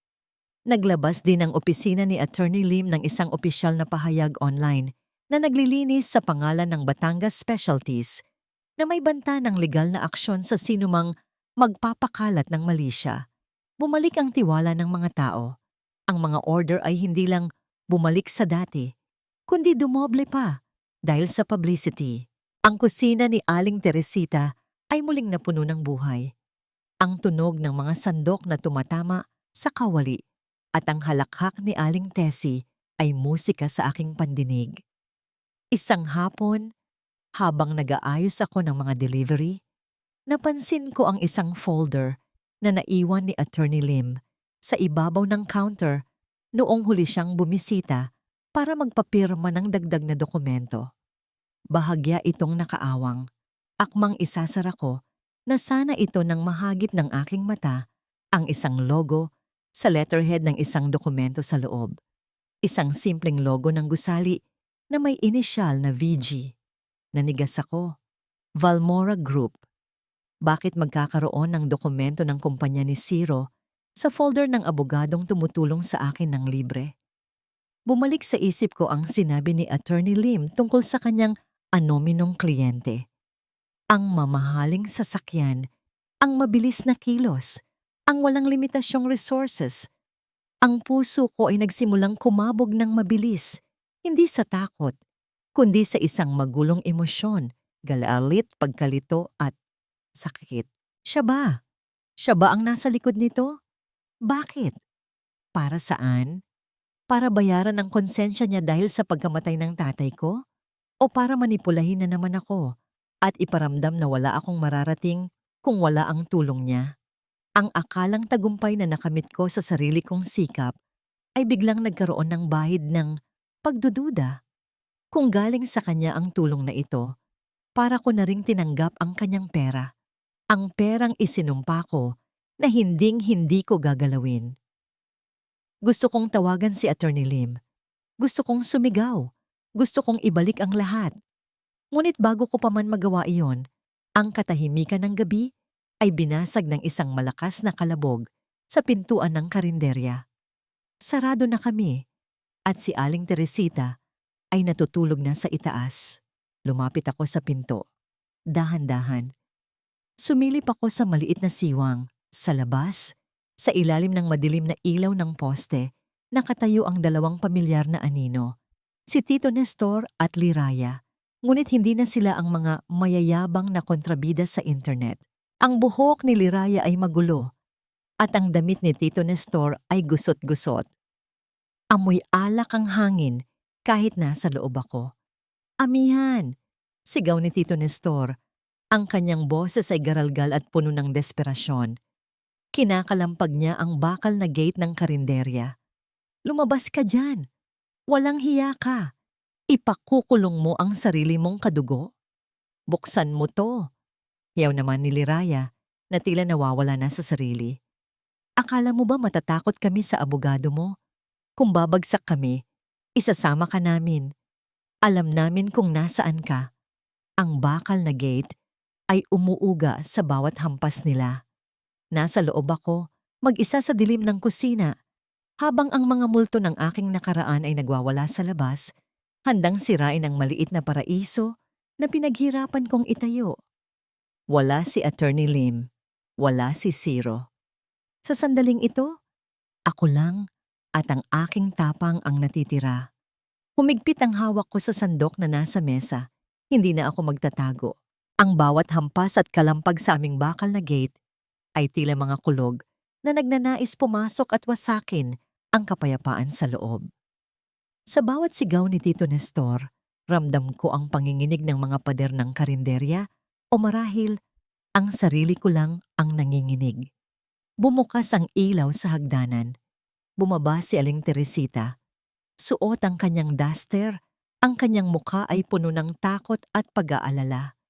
Naglabas din ang opisina ni Attorney Lim ng isang opisyal na pahayag online na naglilinis sa pangalan ng Batangas Specialties na may banta ng legal na aksyon sa sinumang magpapakalat ng mali siya. Bumalik ang tiwala ng mga tao. Ang mga order ay hindi lang bumalik sa dati, kundi dumoble pa dahil sa publicity. Ang kusina ni Aling Teresita ay muling napuno ng buhay. Ang tunog ng mga sandok na tumatama sa kawali at ang halakhak ni Aling Tessie ay musika sa aking pandinig. Isang hapon, habang nag-aayos ako ng mga delivery, napansin ko ang isang folder na naiwan ni Attorney Lim sa ibabaw ng counter noong huli siyang bumisita para magpapirma ng dagdag na dokumento. Bahagya itong nakaawang. Akmang isasara ko na sana ito nang mahagip ng aking mata ang isang logo sa letterhead ng isang dokumento sa loob. Isang simpleng logo ng gusali na may inisyal na VG. Nanigas ako. Valmora Group. Bakit magkakaroon ng dokumento ng kumpanya ni Zero sa folder ng abogadong tumutulong sa akin ng libre? Bumalik sa isip ko ang sinabi ni Attorney Lim tungkol sa kanyang anominong kliyente. Ang mamahaling sasakyan, ang mabilis na kilos, ang walang limitasyong resources. Ang puso ko ay nagsimulang kumabog ng mabilis, hindi sa takot, kundi sa isang magulong emosyon, galit, pagkalito at sakit. Siya ba? Siya ba ang nasa likod nito? Bakit? Para saan? Para bayaran ang konsensya niya dahil sa pagkamatay ng tatay ko? O para manipulahin na naman ako at iparamdam na wala akong mararating kung wala ang tulong niya? Ang akalang tagumpay na nakamit ko sa sarili kong sikap ay biglang nagkaroon ng bahid ng pagdududa. Kung galing sa kanya ang tulong na ito, para ko na ring tinanggap ang kanyang pera. ang perang isinumpa ko na hinding-hindi ko gagalawin. Gusto kong tawagan si Attorney Lim. Gusto kong sumigaw. Gusto kong ibalik ang lahat. Ngunit bago ko pa man magawa iyon, ang katahimikan ng gabi ay binasag ng isang malakas na kalabog sa pintuan ng karinderya. Sarado na kami at si Aling Teresita ay natutulog na sa itaas. Lumapit ako sa pinto. Dahan-dahan. Sumilip ako sa maliit na siwang. Sa labas, sa ilalim ng madilim na ilaw ng poste, nakatayo ang dalawang pamilyar na anino. Si Tito Nestor at Liraya. Ngunit hindi na sila ang mga mayayabang na kontrabida sa internet. Ang buhok ni Liraya ay magulo at ang damit ni Tito Nestor ay gusot-gusot. Amoy alak ang hangin kahit nasa loob ako. Amihan! Sigaw ni Tito Nestor. Ang kanyang boses ay garalgal at puno ng desperasyon. Kinakalampag niya ang bakal na gate ng karinderya. Lumabas ka dyan! Walang hiya ka! Ipakukulong mo ang sarili mong kadugo? Buksan mo to! Yaw naman ni Liraya na tila nawawala na sa sarili. Akala mo ba matatakot kami sa abogado mo? Kung babagsak kami, isasama ka namin. Alam namin kung nasaan ka. Ang bakal na gate ay umuuga sa bawat hampas nila. Nasa loob ako, mag-isa sa dilim ng kusina, habang ang mga multo ng aking nakaraan ay nagwawala sa labas, handang sirain ang maliit na paraiso na pinaghirapan kong itayo. Wala si Attorney Lim, wala si Ciro. Sa sandaling ito, ako lang at ang aking tapang ang natitira. Humigpit ang hawak ko sa sandok na nasa mesa. Hindi na ako magtatago. Ang bawat hampas at kalampag sa aming bakal na gate ay tila mga kulog na nagnanais pumasok at wasakin ang kapayapaan sa loob. Sa bawat sigaw ni Tito Nestor, ramdam ko ang panginginig ng mga pader ng karinderya o marahil ang sarili ko lang ang nanginginig. Bumukas ang ilaw sa hagdanan. Bumaba si Aling Teresita. Suot ang kanyang duster, ang kanyang mukha ay puno ng takot at pag-aalala.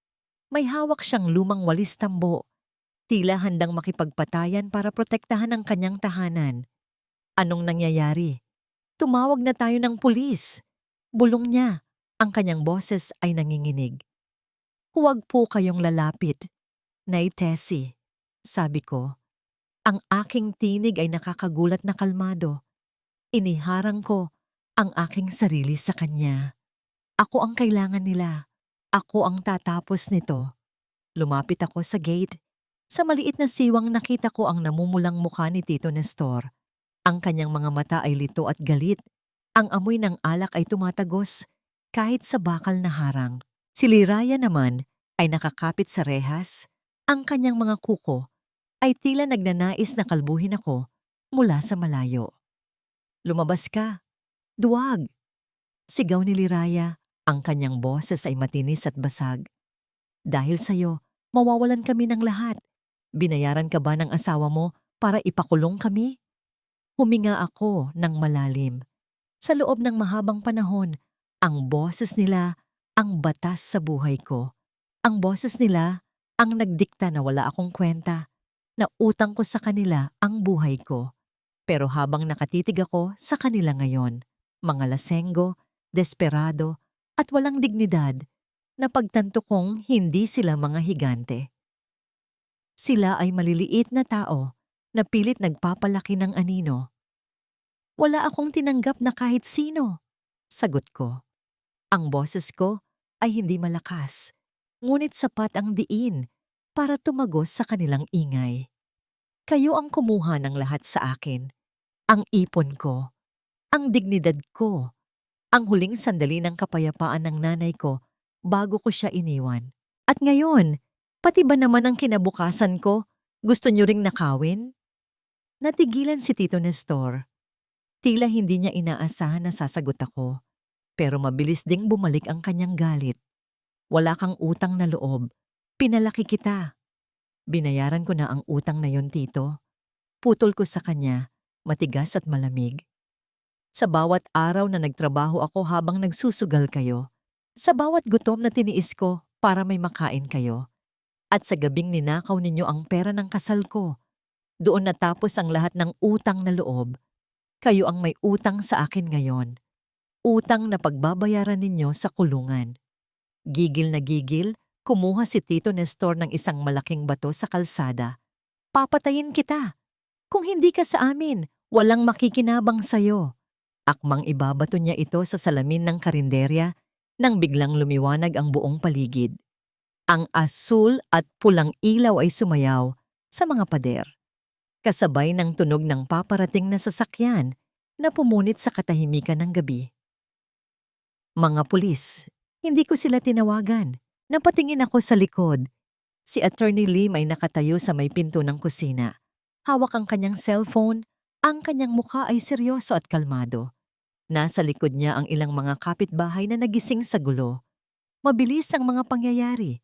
May hawak siyang lumang walis tambo, tila handang makipagpatayan para protektahan ang kanyang tahanan. Anong nangyayari? Tumawag na tayo ng pulis. Bulong niya, ang kanyang boses ay nanginginig. Huwag po kayong lalapit, Nay Tessie, sabi ko. Ang aking tinig ay nakakagulat na kalmado. Iniharang ko ang aking sarili sa kanya. Ako ang kailangan nila. Ako ang tatapos nito. Lumapit ako sa gate. Sa maliit na siwang nakita ko ang namumulang mukha ni Tito Nestor. Ang kanyang mga mata ay lito at galit. Ang amoy ng alak ay tumatagos kahit sa bakal na harang. Si Liraya naman ay nakakapit sa rehas. Ang kanyang mga kuko ay tila nagnanais na kalbuhin ako mula sa malayo. Lumabas ka. Duwag! Sigaw ni Liraya. Ang kanyang boses ay matinis at basag. Dahil sa'yo, mawawalan kami ng lahat. Binayaran ka ba ng asawa mo para ipakulong kami? Huminga ako ng malalim. Sa loob ng mahabang panahon, ang boses nila ang batas sa buhay ko. Ang boses nila ang nagdikta na wala akong kwenta, na utang ko sa kanila ang buhay ko. Pero habang nakatitig ako sa kanila ngayon, mga lasenggo, desperado, at walang dignidad, napagtanto kong hindi sila mga higante. Sila ay maliliit na tao na pilit nagpapalaki ng anino. Wala akong tinanggap na kahit sino, sagot ko. Ang boses ko ay hindi malakas, ngunit sapat ang diin para tumagos sa kanilang ingay. Kayo ang kumuha ng lahat sa akin, ang ipon ko, ang dignidad ko, ang huling sandali ng kapayapaan ng nanay ko bago ko siya iniwan. At ngayon, pati ba naman ang kinabukasan ko, gusto niyo ring nakawin? Natigilan si Tito Nestor. Tila hindi niya inaasahan na sasagot ako, pero mabilis ding bumalik ang kanyang galit. Wala kang utang na loob, pinalaki kita. Binayaran ko na ang utang na yon, Tito. Putol ko sa kanya, matigas at malamig. Sa bawat araw na nagtrabaho ako habang nagsusugal kayo, sa bawat gutom na tiniis ko para may makain kayo, At sa gabing ninakaw ninyo ang pera ng kasal ko, doon natapos ang lahat ng utang na loob. Kayo ang may utang sa akin ngayon. Utang na pagbabayaran ninyo sa kulungan. Gigil na gigil, kumuha si Tito Nestor ng isang malaking bato sa kalsada. Papatayin kita! Kung hindi ka sa amin, walang makikinabang sa'yo. Akmang ibabato niya ito sa salamin ng karinderya nang biglang lumiwanag ang buong paligid. Ang asul at pulang ilaw ay sumayaw sa mga pader. Kasabay ng tunog ng paparating na sasakyan na pumunit sa katahimikan ng gabi. Mga pulis, hindi ko sila tinawagan. Napatingin ako sa likod. Si Attorney Lim ay nakatayo sa may pinto ng kusina. Hawak ang kanyang cellphone, ang kanyang mukha ay seryoso at kalmado. Nasa likod niya ang ilang mga kapitbahay na nagising sa gulo. Mabilis ang mga pangyayari.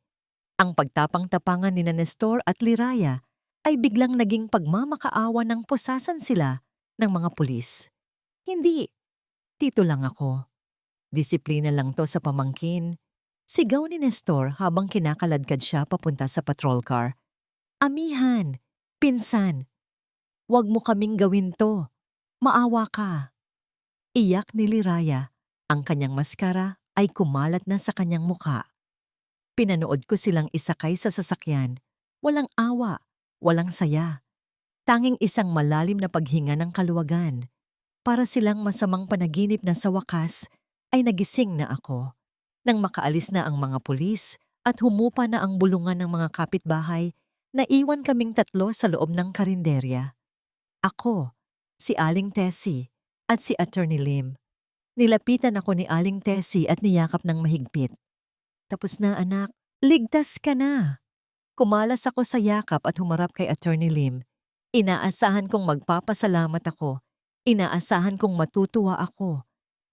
Ang pagtapang-tapangan ni Nestor at Liraya ay biglang naging pagmamakaawa ng pusasan sila ng mga pulis. Hindi, tito lang ako. Disiplina lang to sa pamangkin. Sigaw ni Nestor habang kinakaladkad siya papunta sa patrol car. Amihan, pinsan, wag mo kaming gawin to. Maawa ka. Iyak ni Liraya. Ang kanyang maskara ay kumalat na sa kanyang mukha. Pinanood ko silang isakay sa sasakyan. Walang awa, walang saya. Tanging isang malalim na paghinga ng kaluwagan. Para silang masamang panaginip na sa wakas ay nagising na ako. Nang makaalis na ang mga pulis at humupa na ang bulungan ng mga kapitbahay, naiwan kaming tatlo sa loob ng karinderya. Ako, si Aling Tessie at si Attorney Lim. Nilapitan ako ni Aling Tessie at niyakap ng mahigpit. Tapos na anak, ligtas ka na. Kumalas ako sa yakap at humarap kay Attorney Lim. Inaasahan kong magpapasalamat ako. Inaasahan kong matutuwa ako.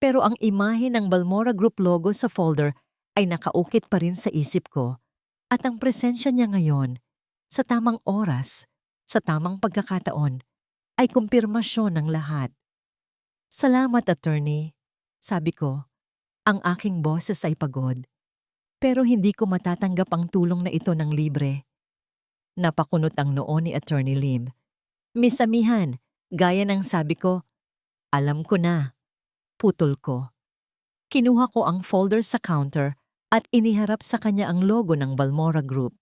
Pero ang imahe ng Balmora Group logo sa folder ay nakaukit pa rin sa isip ko. At ang presensya niya ngayon, sa tamang oras, sa tamang pagkakataon, ay kumpirmasyon ng lahat. Salamat, attorney. Sabi ko, ang aking boses ay pagod. Pero hindi ko matatanggap ang tulong na ito ng libre. Napakunot ang noo ni Attorney Lim. Miss Amihan, gaya ng sabi ko, alam ko na. Putol ko. Kinuha ko ang folder sa counter at iniharap sa kanya ang logo ng Balmora Group.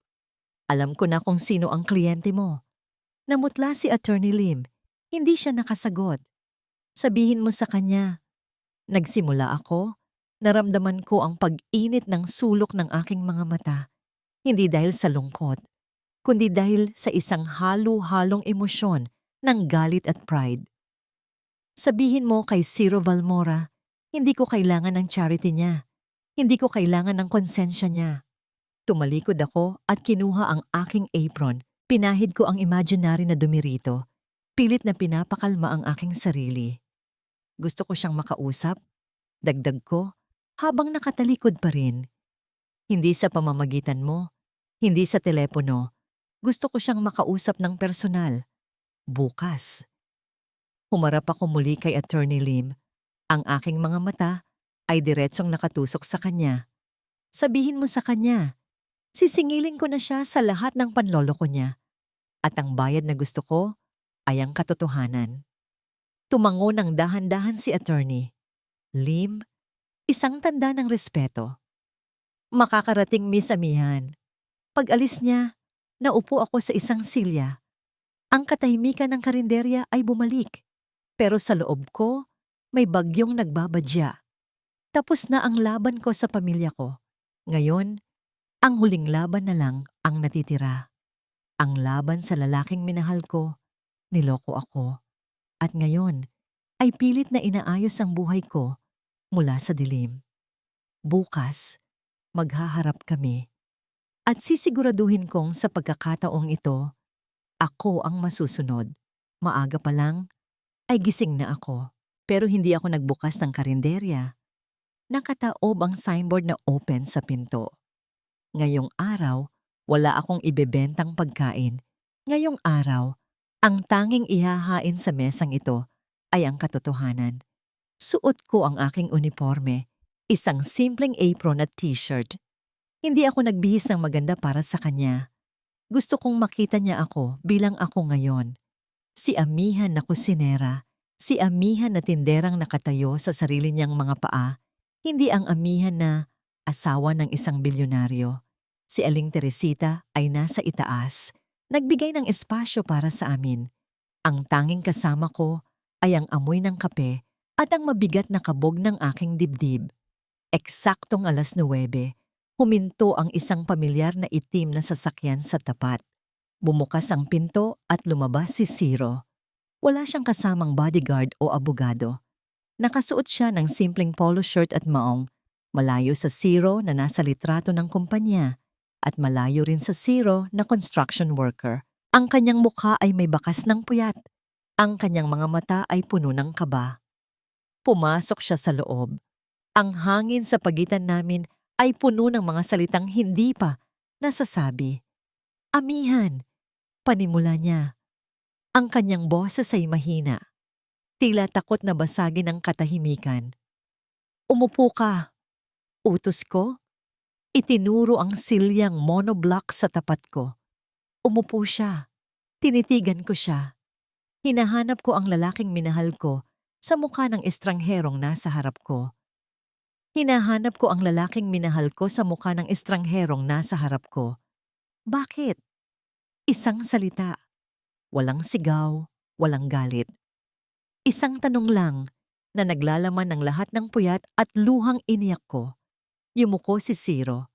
Alam ko na kung sino ang kliyente mo. Namutla si Attorney Lim. Hindi siya nakasagot. Sabihin mo sa kanya. Nagsimula ako. Naramdaman ko ang pag-init ng sulok ng aking mga mata. Hindi dahil sa lungkot, kundi dahil sa isang halo-halong emosyon ng galit at pride. Sabihin mo kay Ciro Balmora, hindi ko kailangan ng charity niya. Hindi ko kailangan ng konsensya niya. Tumalikod ako at kinuha ang aking apron. Pinahid ko ang imaginary na dumi rito. Pilit na pinapakalma ang aking sarili. Gusto ko siyang makausap. Dagdag ko, habang nakatalikod pa rin. Hindi sa pamamagitan mo, hindi sa telepono. Gusto ko siyang makausap ng personal. Bukas. Humarap ako muli kay Attorney Lim. Ang aking mga mata ay diretsong nakatusok sa kanya. Sabihin mo sa kanya, sisingilin ko na siya sa lahat ng panloloko niya. At ang bayad na gusto ko ay ang katotohanan. Tumango ng dahan-dahan si Attorney. Lim, isang tanda ng respeto. Makakarating, Miss Amihan. Pag-alis niya, naupo ako sa isang silya. Ang katahimikan ng karinderya ay bumalik. Pero sa loob ko, may bagyong nagbabadya. Tapos na ang laban ko sa pamilya ko. Ngayon, ang huling laban na lang ang natitira. Ang laban sa lalaking minahal ko, niloko ako. At ngayon, ay pilit na inaayos ang buhay ko mula sa dilim. Bukas, maghaharap kami. At sisiguraduhin kong sa pagkakataong ito, ako ang masusunod. Maaga pa lang, ay gising na ako. Pero hindi ako nagbukas ng karinderya. Nakataob ang signboard na open sa pinto. Ngayong araw, wala akong ibebentang pagkain. Ngayong araw, ang tanging ihahain sa mesang ito ay ang katotohanan. Suot ko ang aking uniforme, isang simpleng apron at t-shirt. Hindi ako nagbihis ng maganda para sa kanya. Gusto kong makita niya ako bilang ako ngayon. Si amihan na kusinera, si amihan na tinderang nakatayo sa sarili niyang mga paa, hindi ang amihan na asawa ng isang bilyonaryo. Si Aling Teresita ay nasa itaas, nagbigay ng espasyo para sa amin. Ang tanging kasama ko ay ang amoy ng kape at ang mabigat na kabog ng aking dibdib. Eksaktong 9:00, huminto ang isang pamilyar na itim na sasakyan sa tapat. Bumukas ang pinto at lumabas si Ciro. Wala siyang kasamang bodyguard o abogado. Nakasuot siya ng simpleng polo shirt at maong, malayo sa Ciro na nasa litrato ng kumpanya at malayo rin sa Ciro na construction worker. Ang kanyang mukha ay may bakas ng puyat. Ang kanyang mga mata ay puno ng kaba. Pumasok siya sa loob. Ang hangin sa pagitan namin ay puno ng mga salitang hindi pa nasasabi. Amihan, panimula niya. Ang kanyang boses ay mahina. Tila takot na basagin ang katahimikan. Umupo ka. Utos ko. Itinuro ang silyang monoblock sa tapat ko. Umupo siya. Tinitigan ko siya. Hinahanap ko ang lalaking minahal ko sa mukha ng estrangherong nasa harap ko. Hinahanap ko ang lalaking minahal ko sa mukha ng estrangherong nasa harap ko. Bakit? Isang salita. Walang sigaw, walang galit. Isang tanong lang na naglalaman ng lahat ng puyat at luhang iniyak ko. Yumuko si Ciro.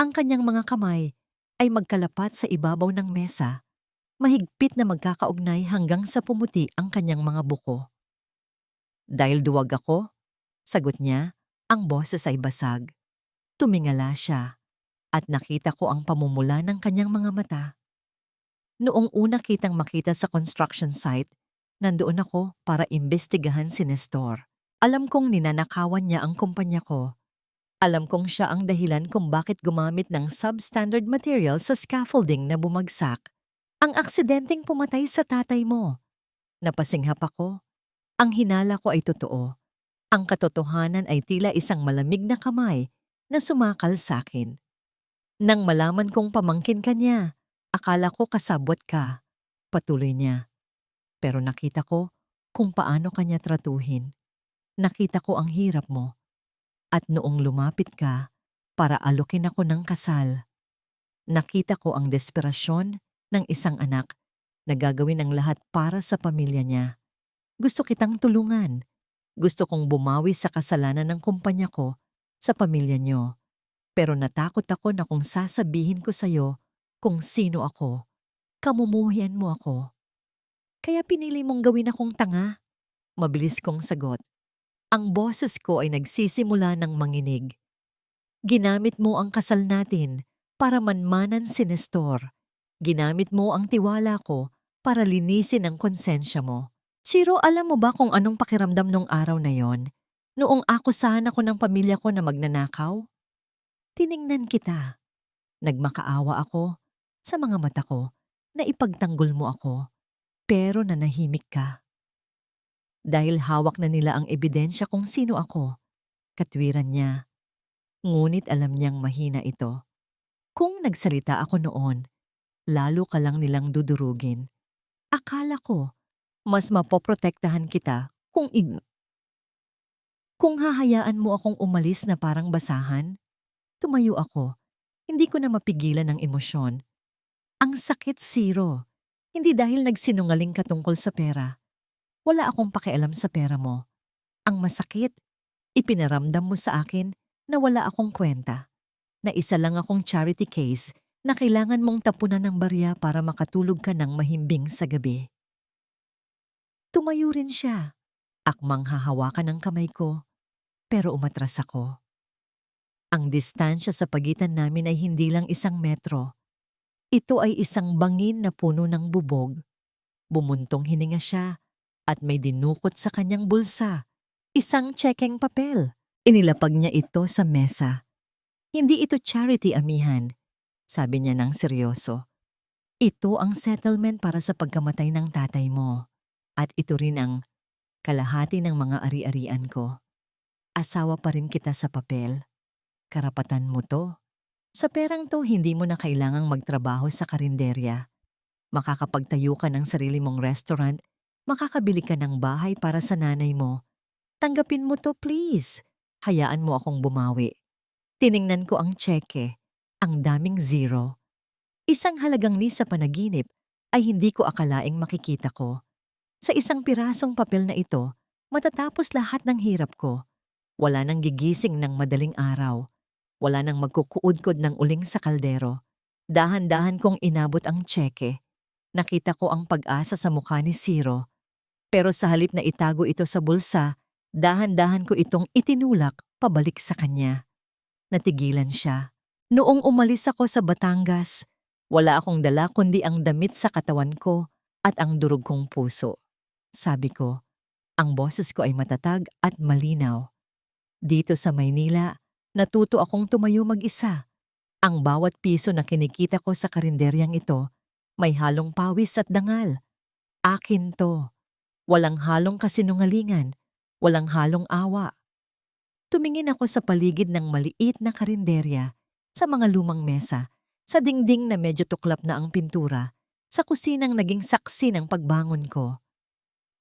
Ang kanyang mga kamay ay magkalapat sa ibabaw ng mesa. Mahigpit na magkakaugnay hanggang sa pumuti ang kanyang mga buko. Dahil duwag ako, sagot niya, ang boses ay basag. Tumingala siya at nakita ko ang pamumula ng kanyang mga mata. Noong una kitang makita sa construction site, nandoon ako para imbestigahan si Nestor. Alam kong ninanakawan niya ang kumpanya ko. Alam kong siya ang dahilan kung bakit gumamit ng substandard material sa scaffolding na bumagsak. Ang aksidenteng pumatay sa tatay mo. Napasinghap ako. Ang hinala ko ay totoo. Ang katotohanan ay tila isang malamig na kamay na sumakal sa akin. Nang malaman kong pamangkin ka niya, akala ko kasabwat ka. Patuloy niya. Pero nakita ko kung paano kanya tratuhin. Nakita ko ang hirap mo. At noong lumapit ka para alukin ako ng kasal, nakita ko ang desperasyon ng isang anak na gagawin ang lahat para sa pamilya niya. Gusto kitang tulungan. Gusto kong bumawi sa kasalanan ng kumpanya ko sa pamilya niyo. Pero natakot ako na kung sasabihin ko sa'yo kung sino ako, kamumuhian mo ako. Kaya pinili mong gawin akong tanga. Mabilis kong sagot. Ang boses ko ay nagsisimula ng manginig. Ginamit mo ang kasal natin para manmanan si Nestor. Ginamit mo ang tiwala ko para linisin ang konsensya mo. Ciro, alam mo ba kung anong pakiramdam nung araw na yon? Noong akusahan ako ng pamilya ko na magnanakaw? Tiningnan kita. Nagmakaawa ako sa mga mata ko na ipagtanggol mo ako, pero nanahimik ka. Dahil hawak na nila ang ebidensya kung sino ako, katwiran niya. Ngunit alam niyang mahina ito. Kung nagsalita ako noon, lalo ka lang nilang dudurugin. Akala ko, mas mapoprotektahan kita kung hahayaan mo akong umalis na parang basahan. Tumayo ako. Hindi ko na mapigilan ang emosyon. Ang sakit, Ciro. Hindi dahil nagsinungaling ka tungkol sa pera. Wala akong pakialam sa pera mo. Ang masakit, ipinaramdam mo sa akin na wala akong kwenta. Na isa lang akong charity case na kailangan mong tapunan ng barya para makatulog ka ng mahimbing sa gabi. Tumayo rin siya. Akmang hahawakan ng kamay ko, pero umatras ako. Ang distansya sa pagitan namin ay hindi lang 1 metro. Ito ay isang bangin na puno ng bubog. Bumuntong hininga siya at may dinukot sa kanyang bulsa. Isang tsekeng papel. Inilapag niya ito sa mesa. Hindi ito charity, amihan, sabi niya ng seryoso. Ito ang settlement para sa pagkamatay ng tatay mo. At ito rin ang kalahati ng mga ari-arian ko. Asawa pa rin kita sa papel. Karapatan mo to. Sa perang to, hindi mo na kailangang magtrabaho sa karinderya. Makakapagtayo ka ng sarili mong restaurant, makakabili ka ng bahay para sa nanay mo. Tanggapin mo to, please. Hayaan mo akong bumawi. Tiningnan ko ang tseke. Ang daming zero. Isang halagang ni sa panaginip ay hindi ko akalaing makikita ko. Sa isang pirasong papel na ito, matatapos lahat ng hirap ko. Wala nang gigising ng madaling araw. Wala nang magkukuudkod ng uling sa kaldero. Dahan-dahan kong inabot ang tseke. Nakita ko ang pag-asa sa mukha ni Zero. Pero sa halip na itago ito sa bulsa, dahan-dahan ko itong itinulak pabalik sa kanya. Natigilan siya. Noong umalis ako sa Batangas, wala akong dala kundi ang damit sa katawan ko at ang durog kong puso. Sabi ko, ang boses ko ay matatag at malinaw. Dito sa Maynila, natuto akong tumayo mag-isa. Ang bawat piso na kinikita ko sa karinderyang ito, may halong pawis at dangal. Akin to. Walang halong kasinungalingan, walang halong awa. Tumingin ako sa paligid ng maliit na karinderya, sa mga lumang mesa, sa dingding na medyo tuklap na ang pintura, sa kusinang naging saksi ng pagbangon ko.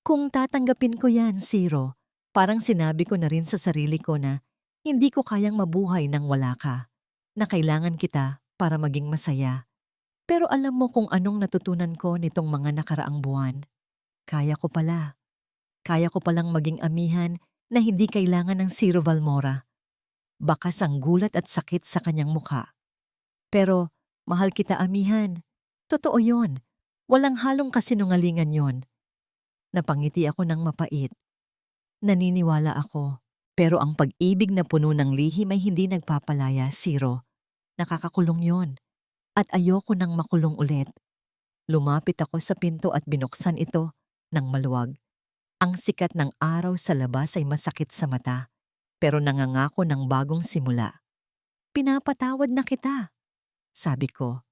Kung tatanggapin ko yan, Zero, parang sinabi ko na rin sa sarili ko na hindi ko kayang mabuhay nang wala ka, na kailangan kita para maging masaya. Pero alam mo kung anong natutunan ko nitong mga nakaraang buwan. Kaya ko pala. Kaya ko palang maging amihan na hindi kailangan ng Zero Valmora. Bakas ang gulat at sakit sa kanyang mukha. Pero mahal kita, amihan. Totoo yon. Walang halong kasinungalingan yon. Napangiti ako ng mapait. Naniniwala ako. Pero ang pag-ibig na puno ng lihim ay hindi nagpapalaya, Zero. Nakakakulong yon. At ayoko nang makulong ulit. Lumapit ako sa pinto at binuksan ito ng maluwag. Ang sikat ng araw sa labas ay masakit sa mata, pero nangangako ng bagong simula. Pinapatawad na kita, sabi ko.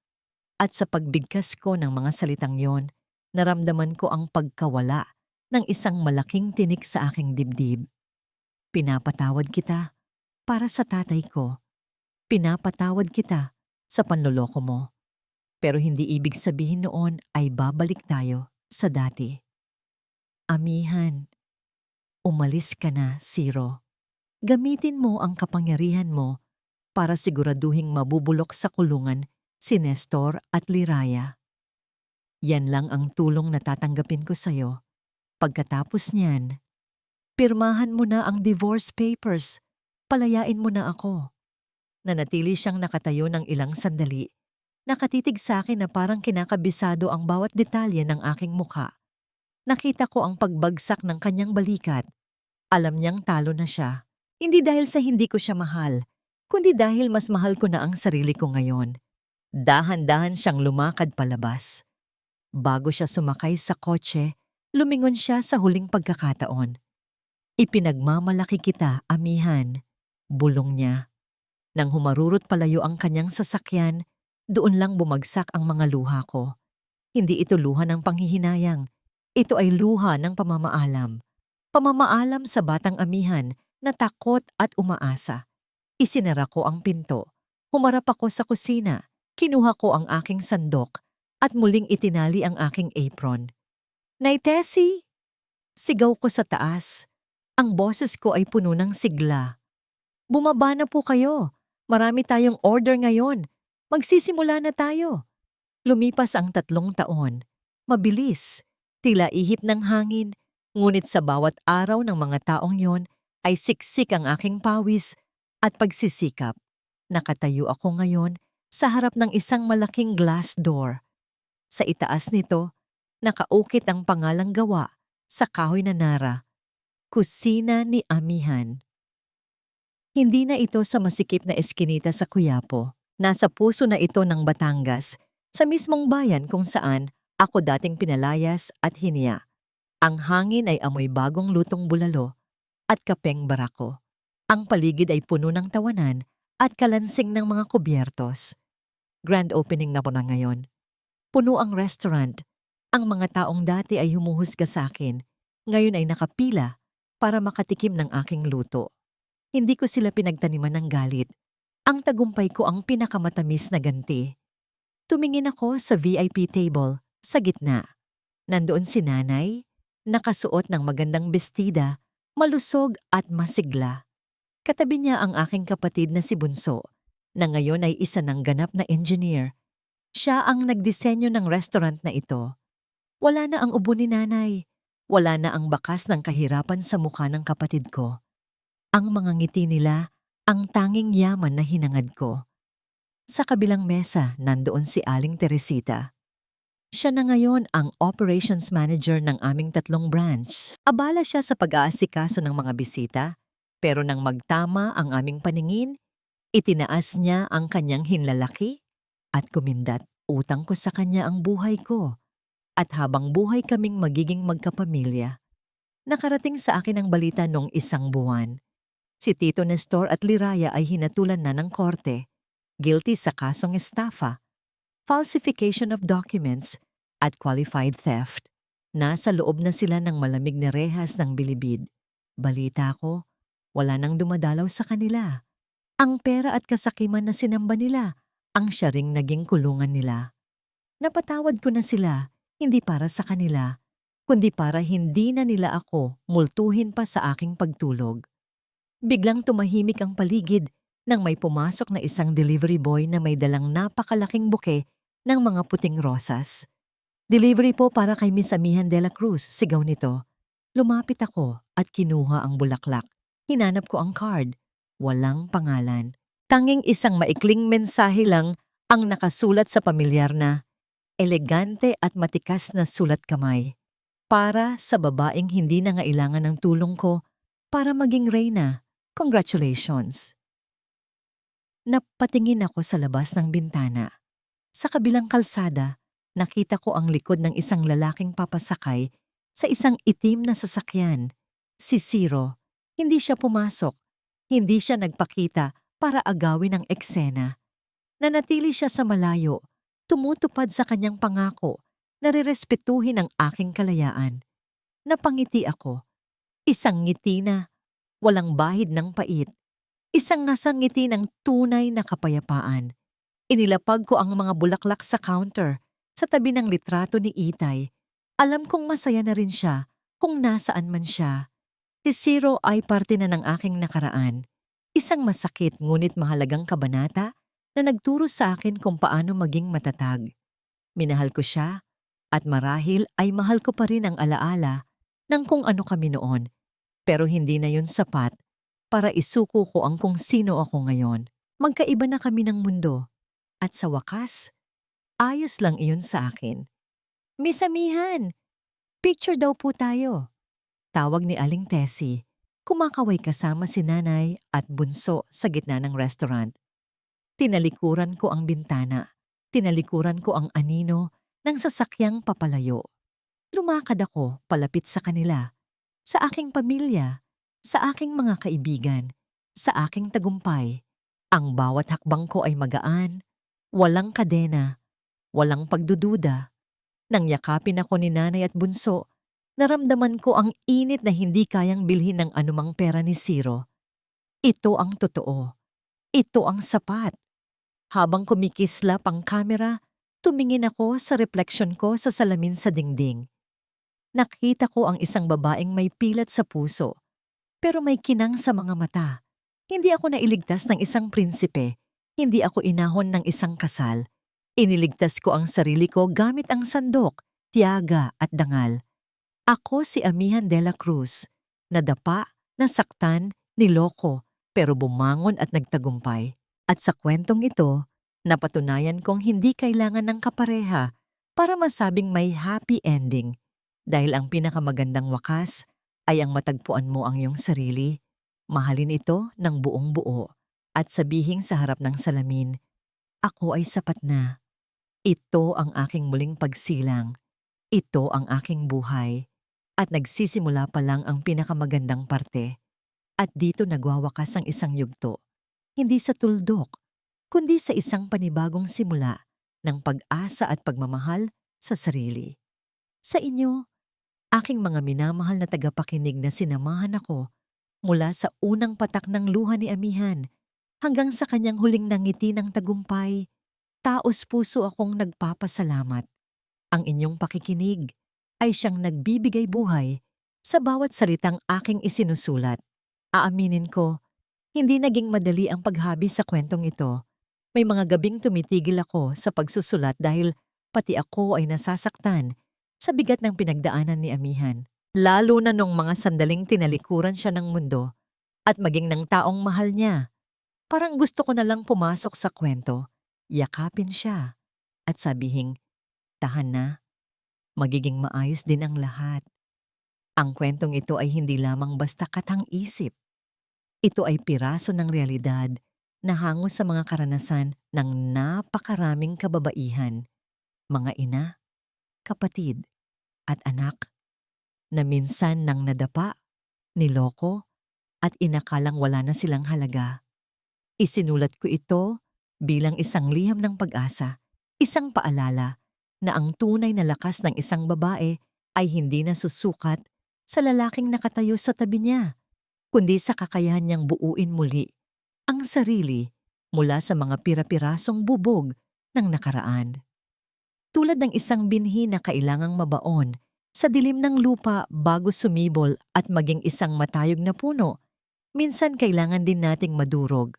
At sa pagbigkas ko ng mga salitang yon, naramdaman ko ang pagkawala ng isang malaking tinik sa aking dibdib. Pinapatawad kita para sa tatay ko. Pinapatawad kita sa panloloko mo. Pero hindi ibig sabihin noon ay babalik tayo sa dati. Amihan, umalis ka na, Zero. Gamitin mo ang kapangyarihan mo para siguraduhing mabubulok sa kulungan si Nestor at Liraya. Yan lang ang tulong na tatanggapin ko sa'yo. Pagkatapos niyan, pirmahan mo na ang divorce papers. Palayain mo na ako. Nanatili siyang nakatayo ng ilang sandali. Nakatitig sa akin na parang kinakabisado ang bawat detalye ng aking mukha. Nakita ko ang pagbagsak ng kanyang balikat. Alam niyang talo na siya. Hindi dahil sa hindi ko siya mahal, kundi dahil mas mahal ko na ang sarili ko ngayon. Dahan-dahan siyang lumakad palabas. Bago siya sumakay sa kotse, lumingon siya sa huling pagkakataon. Ipinagmamalaki kita, amihan. Bulong niya. Nang humarurot palayo ang kanyang sasakyan, doon lang bumagsak ang mga luha ko. Hindi ito luha ng panghihinayang. Ito ay luha ng pamamaalam. Pamamaalam sa batang amihan na takot at umaasa. Isinara ko ang pinto. Humarap ako sa kusina. Kinuha ko ang aking sandok at muling itinali ang aking apron. Nay Tessie! Sigaw ko sa taas. Ang boses ko ay puno ng sigla. Bumaba na po kayo. Marami tayong order ngayon. Magsisimula na tayo. Lumipas ang 3 taon. Mabilis. Tila ihip ng hangin. Ngunit sa bawat araw ng mga taong yon ay siksik ang aking pawis at pagsisikap. Nakatayo ako ngayon sa harap ng isang malaking glass door. Sa itaas nito, nakaukit ang pangalang gawa sa kahoy na nara. Kusina ni Amihan. Hindi na ito sa masikip na eskinita sa Quiapo. Nasa puso na ito ng Batangas, sa mismong bayan kung saan ako dating pinalayas at hiniya. Ang hangin ay amoy bagong lutong bulalo at kapeng barako. Ang paligid ay puno ng tawanan at kalansing ng mga kubyertos. Grand opening na po na ngayon. Puno ang restaurant. Ang mga taong dati ay humuhusga sa akin. Ngayon ay nakapila para makatikim ng aking luto. Hindi ko sila pinagtaniman ng galit. Ang tagumpay ko ang pinakamatamis na ganti. Tumingin ako sa VIP table, sa gitna. Nandoon si nanay, nakasuot ng magandang bestida, malusog at masigla. Katabi niya ang aking kapatid na si Bunso, na ngayon ay isa ng ganap na engineer. Siya ang nagdisenyo ng restaurant na ito. Wala na ang ubo ni nanay. Wala na ang bakas ng kahirapan sa mukha ng kapatid ko. Ang mga ngiti nila, ang tanging yaman na hinangad ko. Sa kabilang mesa, nandoon si Aling Teresita. Siya na ngayon ang operations manager ng aming 3 branch. Abala siya sa pag-aasikaso ng mga bisita, pero nang magtama ang aming paningin, itinaas niya ang kanyang hinlalaki at kumindat. Utang ko sa kanya ang buhay ko at habang buhay kaming magiging magkapamilya. Nakarating sa akin ang balita noong 1 buwan. Si Tito Nestor at Liraya ay hinatulan na ng korte, guilty sa kasong estafa, falsification of documents, at qualified theft. Nasa loob na sila ng malamig na rehas ng bilibid. Balita ko, wala nang dumadalaw sa kanila. Ang pera at kasakiman na sinamba nila, ang siya ring naging kulungan nila. Napatawad ko na sila, hindi para sa kanila, kundi para hindi na nila ako multuhin pa sa aking pagtulog. Biglang tumahimik ang paligid nang may pumasok na isang delivery boy na may dalang napakalaking buke ng mga puting rosas. Delivery po para kay Miss Amihan de la Cruz, sigaw nito. Lumapit ako at kinuha ang bulaklak. Hinanap ko ang card. Walang pangalan. Tanging isang maikling mensahe lang ang nakasulat sa pamilyar na elegante at matikas na sulat kamay. Para sa babaeng hindi nangailangan ng tulong ko para maging reyna. Congratulations. Napatingin ako sa labas ng bintana. Sa kabilang kalsada, nakita ko ang likod ng isang lalaking papasakay sa isang itim na sasakyan. Si Ciro. Hindi siya pumasok. Hindi siya nagpakita para agawin ang eksena. Nanatili siya sa malayo, tumutupad sa kanyang pangako na rerespetuhin ang aking kalayaan. Napangiti ako. Isang ngiti na walang bahid ng pait. Isang ngasang ngiti ng tunay na kapayapaan. Inilapag ko ang mga bulaklak sa counter, sa tabi ng litrato ni Itay. Alam kong masaya na rin siya kung nasaan man siya. Si Ciro ay parte na ng aking nakaraan. Isang masakit ngunit mahalagang kabanata na nagturo sa akin kung paano maging matatag. Minahal ko siya at marahil ay mahal ko pa rin ang alaala ng kung ano kami noon. Pero hindi na yun sapat para isuko ko ang kung sino ako ngayon. Magkaiba na kami ng mundo. At sa wakas, ayos lang iyon sa akin. Miss Amihan, picture daw po tayo. Tawag ni Aling Tessie. Kumakaway kasama si nanay at bunso sa gitna ng restaurant. Tinalikuran ko ang bintana. Tinalikuran ko ang anino ng sasakyang papalayo. Lumakad ako palapit sa kanila. Sa aking pamilya, sa aking mga kaibigan, sa aking tagumpay. Ang bawat hakbang ko ay magaan, walang kadena, walang pagdududa. Nang yakapin ako ni nanay at bunso, naramdaman ko ang init na hindi kayang bilhin ng anumang pera ni Ciro. Ito ang totoo. Ito ang sapat. Habang kumikislap ang kamera, tumingin ako sa refleksyon ko sa salamin sa dingding. Nakita ko ang isang babaeng may pilat sa puso, pero may kinang sa mga mata. Hindi ako nailigtas ng isang prinsipe. Hindi ako inahon ng isang kasal. Iniligtas ko ang sarili ko gamit ang sandok, tiyaga at dangal. Ako si Amihan de la Cruz, nadapa, nasaktan, niloko, pero bumangon at nagtagumpay. At sa kwentong ito, napatunayan kong hindi kailangan ng kapareha para masabing may happy ending. Dahil ang pinakamagandang wakas ay ang matagpuan mo ang iyong sarili, mahalin ito ng buong buo at sabihing sa harap ng salamin, ako ay sapat na. Ito ang aking muling pagsilang. Ito ang aking buhay. At nagsisimula pa lang ang pinakamagandang parte. At dito nagwawakas ang isang yugto. Hindi sa tuldok, kundi sa isang panibagong simula ng pag-asa at pagmamahal sa sarili. Sa inyo, aking mga minamahal na tagapakinig na sinamahan ako mula sa unang patak ng luha ni Amihan hanggang sa kanyang huling nangiti ng tagumpay. Taos puso akong nagpapasalamat. Ang inyong pakikinig ay siyang nagbibigay buhay sa bawat salitang aking isinusulat. Aaminin ko, hindi naging madali ang paghabi sa kwentong ito. May mga gabing tumitigil ako sa pagsusulat dahil pati ako ay nasasaktan sa bigat ng pinagdaanan ni Amihan. Lalo na nung mga sandaling tinalikuran siya ng mundo at maging ng taong mahal niya. Parang gusto ko na lang pumasok sa kwento, yakapin siya at sabihing, tahan na, magiging maayos din ang lahat. Ang kwentong ito ay hindi lamang basta katang-isip. Ito ay piraso ng realidad na hango sa mga karanasan ng napakaraming kababaihan, mga ina, kapatid, at anak na minsan nang nadapa, niloko, at inakalang wala na silang halaga. Isinulat ko ito bilang isang liham ng pag-asa, isang paalala na ang tunay na lakas ng isang babae ay hindi nasusukat sa lalaking nakatayo sa tabi niya, kundi sa kakayahan niyang buuin muli ang sarili mula sa mga pira-pirasong bubog ng nakaraan. Tulad ng isang binhi na kailangang mabaon sa dilim ng lupa bago sumibol at maging isang matayog na puno, minsan kailangan din nating madurog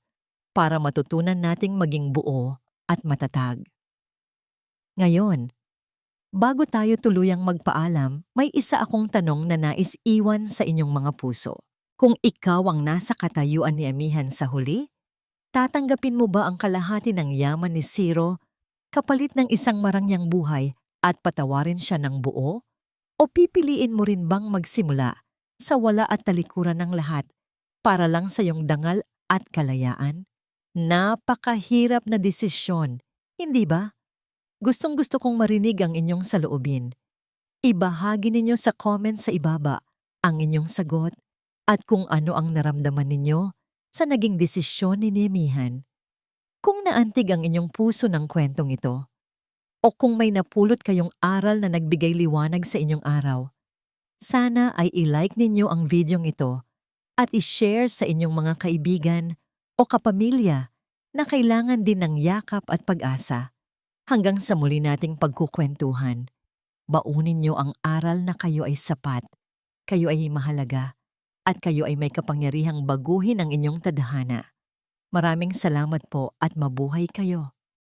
para matutunan nating maging buo at matatag. Ngayon, bago tayo tuluyang magpaalam, may isa akong tanong na nais iwan sa inyong mga puso. Kung ikaw ang nasa katayuan ni Amihan sa huli, tatanggapin mo ba ang kalahati ng yaman ni Ciro kapalit ng isang marangyang buhay at patawarin siya ng buo? O pipiliin mo rin bang magsimula sa wala at talikuran ng lahat para lang sa iyong dangal at kalayaan? Napakahirap na desisyon, hindi ba? Gustong-gusto kong marinig ang inyong saloobin. Ibahagi ninyo sa comment sa ibaba ang inyong sagot at kung ano ang naramdaman ninyo sa naging desisyon ni Amihan. Kung naantig ang inyong puso ng kwentong ito, o kung may napulot kayong aral na nagbigay liwanag sa inyong araw, sana ay i-like ninyo ang videong ito at i-share sa inyong mga kaibigan o kapamilya na kailangan din ng yakap at pag-asa. Hanggang sa muli nating pagkukwentuhan, baunin niyo ang aral na kayo ay sapat, kayo ay mahalaga, at kayo ay may kapangyarihang baguhin ang inyong tadhana. Maraming salamat po at mabuhay kayo.